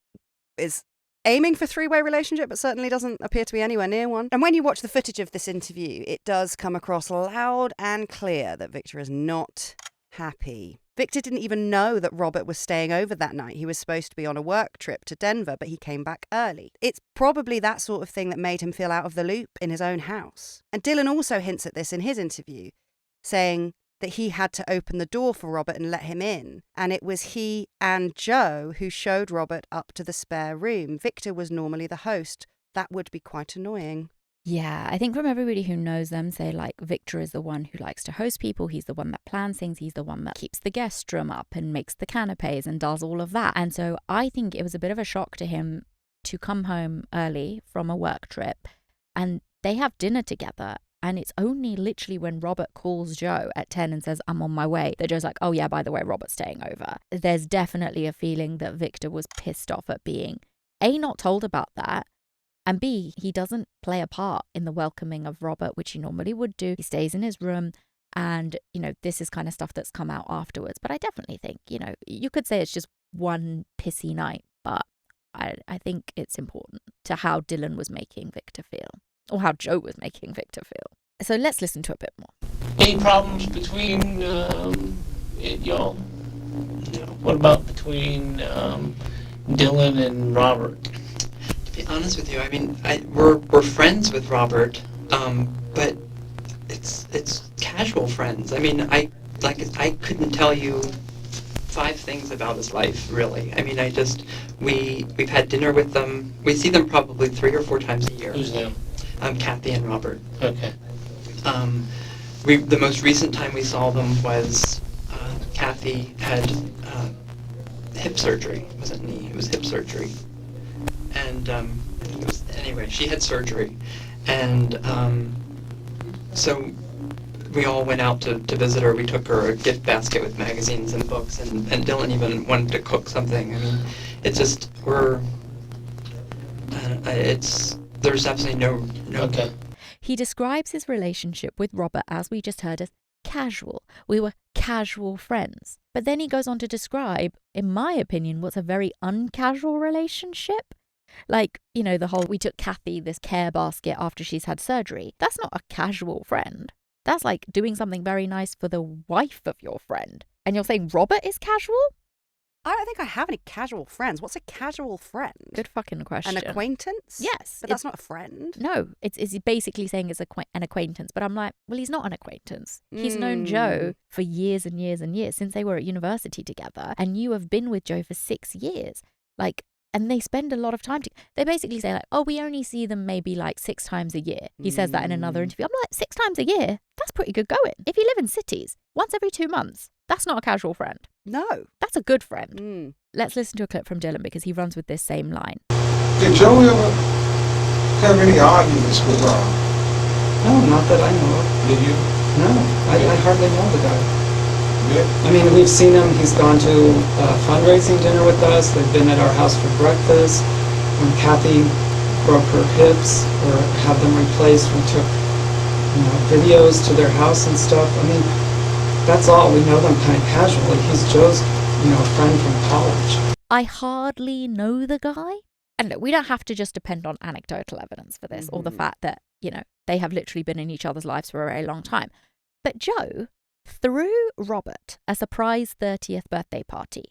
is aiming for three-way relationship, but certainly doesn't appear to be anywhere near one. And when you watch the footage of this interview, it does come across loud and clear that Victor is not happy. Victor didn't even know that Robert was staying over that night. He was supposed to be on a work trip to Denver, but he came back early. It's probably that sort of thing that made him feel out of the loop in his own house. And Dylan also hints at this in his interview, saying that he had to open the door for Robert and let him in. And it was he and Joe who showed Robert up to the spare room. Victor was normally the host. That would be quite annoying. Yeah, I think from everybody who knows them, say like Victor is the one who likes to host people. He's the one that plans things. He's the one that keeps the guest room up and makes the canapes and does all of that. And so I think it was a bit of a shock to him to come home early from a work trip and they have dinner together. And it's only literally when Robert calls Joe at 10 and says, I'm on my way, that Joe's like, oh yeah, by the way, Robert's staying over. There's definitely a feeling that Victor was pissed off at being A, not told about that, and B, he doesn't play a part in the welcoming of Robert, which he normally would do. He stays in his room and, you know, this is kind of stuff that's come out afterwards. But I definitely think, you know, you could say it's just one pissy night, but I think it's important to how Dylan was making Victor feel, or how Joe was making Victor feel. So let's listen to a bit more. Any problems between y'all? What about between Dylan and Robert? To be honest with you, I mean, we're friends with Robert, but it's casual friends. I mean, I couldn't tell you 5 things about his life, really. I mean, we've had dinner with them. We see them probably 3 or 4 times a year. Who's them? Kathy and Robert. Okay. The most recent time we saw them was Kathy had hip surgery. It wasn't knee, it was hip surgery. And anyway, she had surgery. And so we all went out to visit her. We took her a gift basket with magazines and books, and Dylan even wanted to cook something. I mean, it's just, there's absolutely no. Okay. He describes his relationship with Robert, as we just heard, as casual. We were casual friends. But then he goes on to describe, in my opinion, what's a very uncasual relationship. Like, you know, the whole, we took Kathy this care basket after she's had surgery. That's not a casual friend. That's like doing something very nice for the wife of your friend. And you're saying Robert is casual? I don't think I have any casual friends. What's a casual friend? Good fucking question. An acquaintance? Yes. But that's not a friend. No, it's basically saying it's an acquaintance. But I'm like, well, he's not an acquaintance. He's known Joe for years and years and years, since they were at university together. And you have been with Joe for 6 years. Like, and they spend a lot of time together. They basically say like, oh, we only see them maybe like 6 times a year. He says that in another interview. I'm like, 6 times a year? That's pretty good going. If you live in cities, once every 2 months, that's not a casual friend. No. That's a good friend. Let's listen to a clip from Dylan because he runs with this same line. Did Joe ever have any arguments with Rob? No, not that I know of. Did you? No, I hardly know the guy. Yeah. I mean, we've seen him. He's gone to a fundraising dinner with us. They've been at our house for breakfast. When Kathy broke her hips or had them replaced, we took videos to their house and stuff. I mean, that's all. We know them kind of casually. He's Joe's, a friend from college. I hardly know the guy. And look, we don't have to just depend on anecdotal evidence for this, or the fact that, they have literally been in each other's lives for a very long time. But Joe threw Robert a surprise 30th birthday party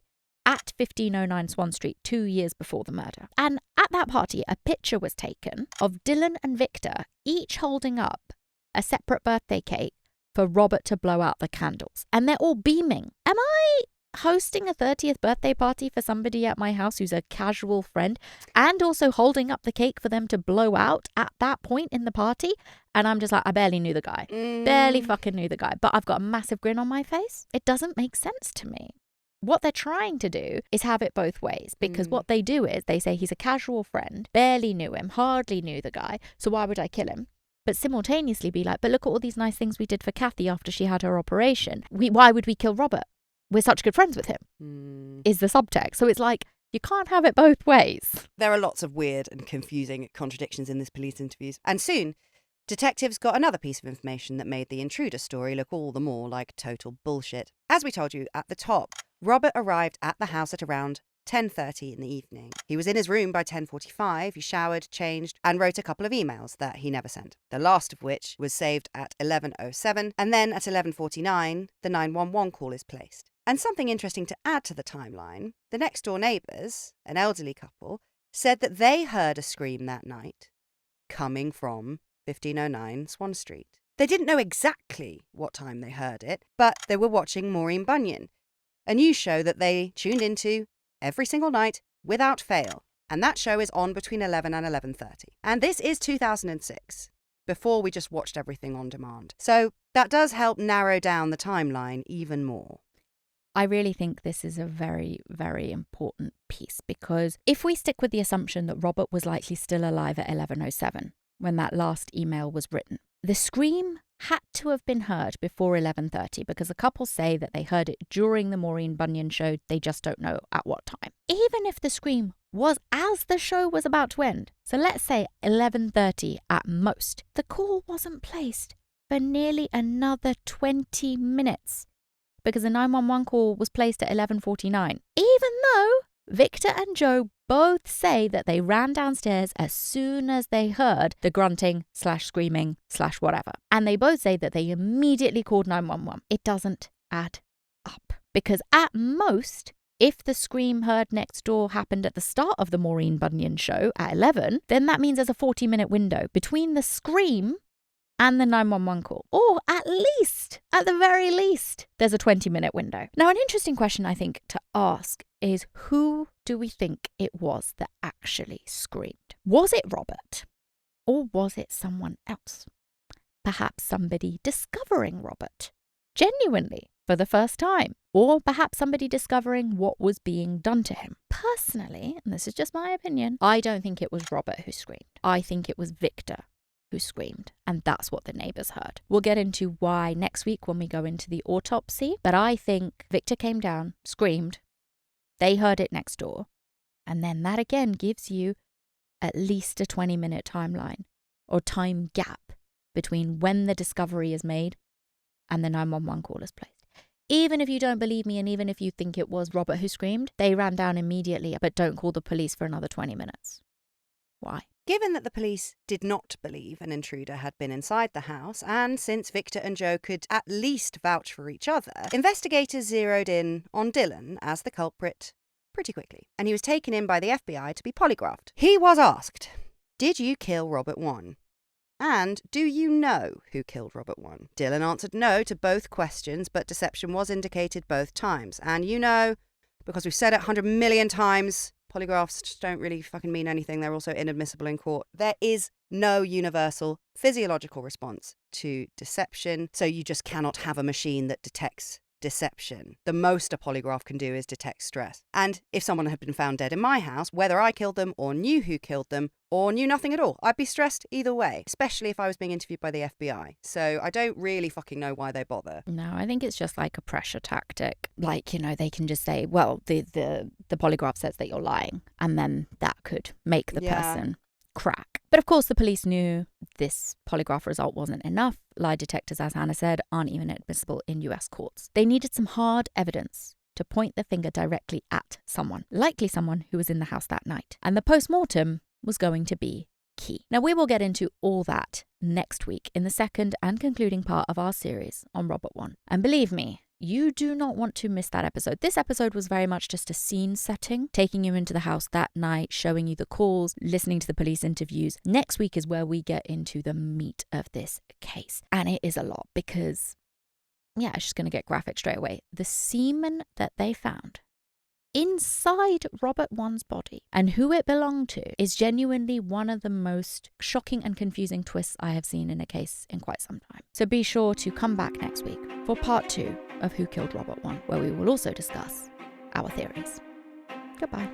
at 1509 Swan Street 2 years before the murder. And at that party, a picture was taken of Dylan and Victor each holding up a separate birthday cake for Robert to blow out the candles. And they're all beaming. Am I hosting a 30th birthday party for somebody at my house who's a casual friend and also holding up the cake for them to blow out at that point in the party? And I'm just like, I barely knew the guy. Barely fucking knew the guy. But I've got a massive grin on my face. It doesn't make sense to me. What they're trying to do is have it both ways, because what they do is they say he's a casual friend, barely knew him, hardly knew the guy, so why would I kill him? But simultaneously be like, but look at all these nice things we did for Kathy after she had her operation. Why would we kill Robert? We're such good friends with him, is the subtext. So it's like, you can't have it both ways. There are lots of weird and confusing contradictions in this police interviews. And soon, detectives got another piece of information that made the intruder story look all the more like total bullshit. As we told you at the top, Robert arrived at the house at around 10:30 in the evening. He was in his room by 10:45, he showered, changed, and wrote a couple of emails that he never sent, the last of which was saved at 11:07, and then at 11:49, the 911 call is placed. And something interesting to add to the timeline, the next-door neighbours, an elderly couple, said that they heard a scream that night coming from 1509 Swan Street. They didn't know exactly what time they heard it, but they were watching Maureen Bunyan, a news show that they tuned into every single night without fail. And that show is on between 11 and 11:30. And this is 2006, before we just watched everything on demand. So that does help narrow down the timeline even more. I really think this is a very, very important piece, because if we stick with the assumption that Robert was likely still alive at 11:07 when that last email was written, the scream had to have been heard before 11:30, because the couple say that they heard it during the Maureen Bunyan show, they just don't know at what time. Even if the scream was as the show was about to end, so let's say 11:30 at most, the call wasn't placed for nearly another 20 minutes, because the 911 call was placed at 11:49, even though Victor and Joe both say that they ran downstairs as soon as they heard the grunting / screaming / whatever. And they both say that they immediately called 911. It doesn't add up, because at most, if the scream heard next door happened at the start of the Maureen Bunyan show at 11, then that means there's a 40-minute window between the scream and the 911 call. Or at the very least, there's a 20-minute window. Now, an interesting question I think to ask is, who do we think it was that actually screamed? Was it Robert? Or was it someone else? Perhaps somebody discovering Robert genuinely for the first time. Or perhaps somebody discovering what was being done to him. Personally, and this is just my opinion, I don't think it was Robert who screamed. I think it was Victor who screamed, and that's what the neighbours heard. We'll get into why next week when we go into the autopsy, but I think Victor came down, screamed, they heard it next door, and then that again gives you at least a 20-minute timeline or time gap between when the discovery is made and the 911 call is placed. Even if you don't believe me, and even if you think it was Robert who screamed, they ran down immediately, but don't call the police for another 20 minutes. Why? Given that the police did not believe an intruder had been inside the house, and since Victor and Joe could at least vouch for each other, investigators zeroed in on Dylan as the culprit pretty quickly, and he was taken in by the FBI to be polygraphed. He was asked, "Did you kill Robert Wone? And do you know who killed Robert Wone?" Dylan answered no to both questions, but deception was indicated both times. And you know, because we've said it 100 million times, polygraphs just don't really fucking mean anything. They're also inadmissible in court. There is no universal physiological response to deception, so you just cannot have a machine that detects deception. The most a polygraph can do is detect stress. And if someone had been found dead in my house, whether I killed them or knew who killed them or knew nothing at all, I'd be stressed either way, especially if I was being interviewed by the FBI. So I don't really fucking know why they bother. No, I think it's just like a pressure tactic. Like, you know, they can just say, well, the polygraph says that you're lying, and then that could make the person crack. But of course, the police knew this polygraph result wasn't enough. Lie detectors, as Hannah said, aren't even admissible in US courts. They needed some hard evidence to point the finger directly at someone, likely someone who was in the house that night. And the post-mortem was going to be key. Now, we will get into all that next week in the second and concluding part of our series on Robert Wone. And believe me, you do not want to miss that episode. This episode was very much just a scene setting, taking you into the house that night, showing you the calls, listening to the police interviews. Next week is where we get into the meat of this case. And it is a lot because, it's just going to get graphic straight away. The semen that they found inside Robert Wone's body and who it belonged to is genuinely one of the most shocking and confusing twists I have seen in a case in quite some time. So be sure to come back next week for part 2 of Who Killed Robert Wone, where we will also discuss our theories. Goodbye.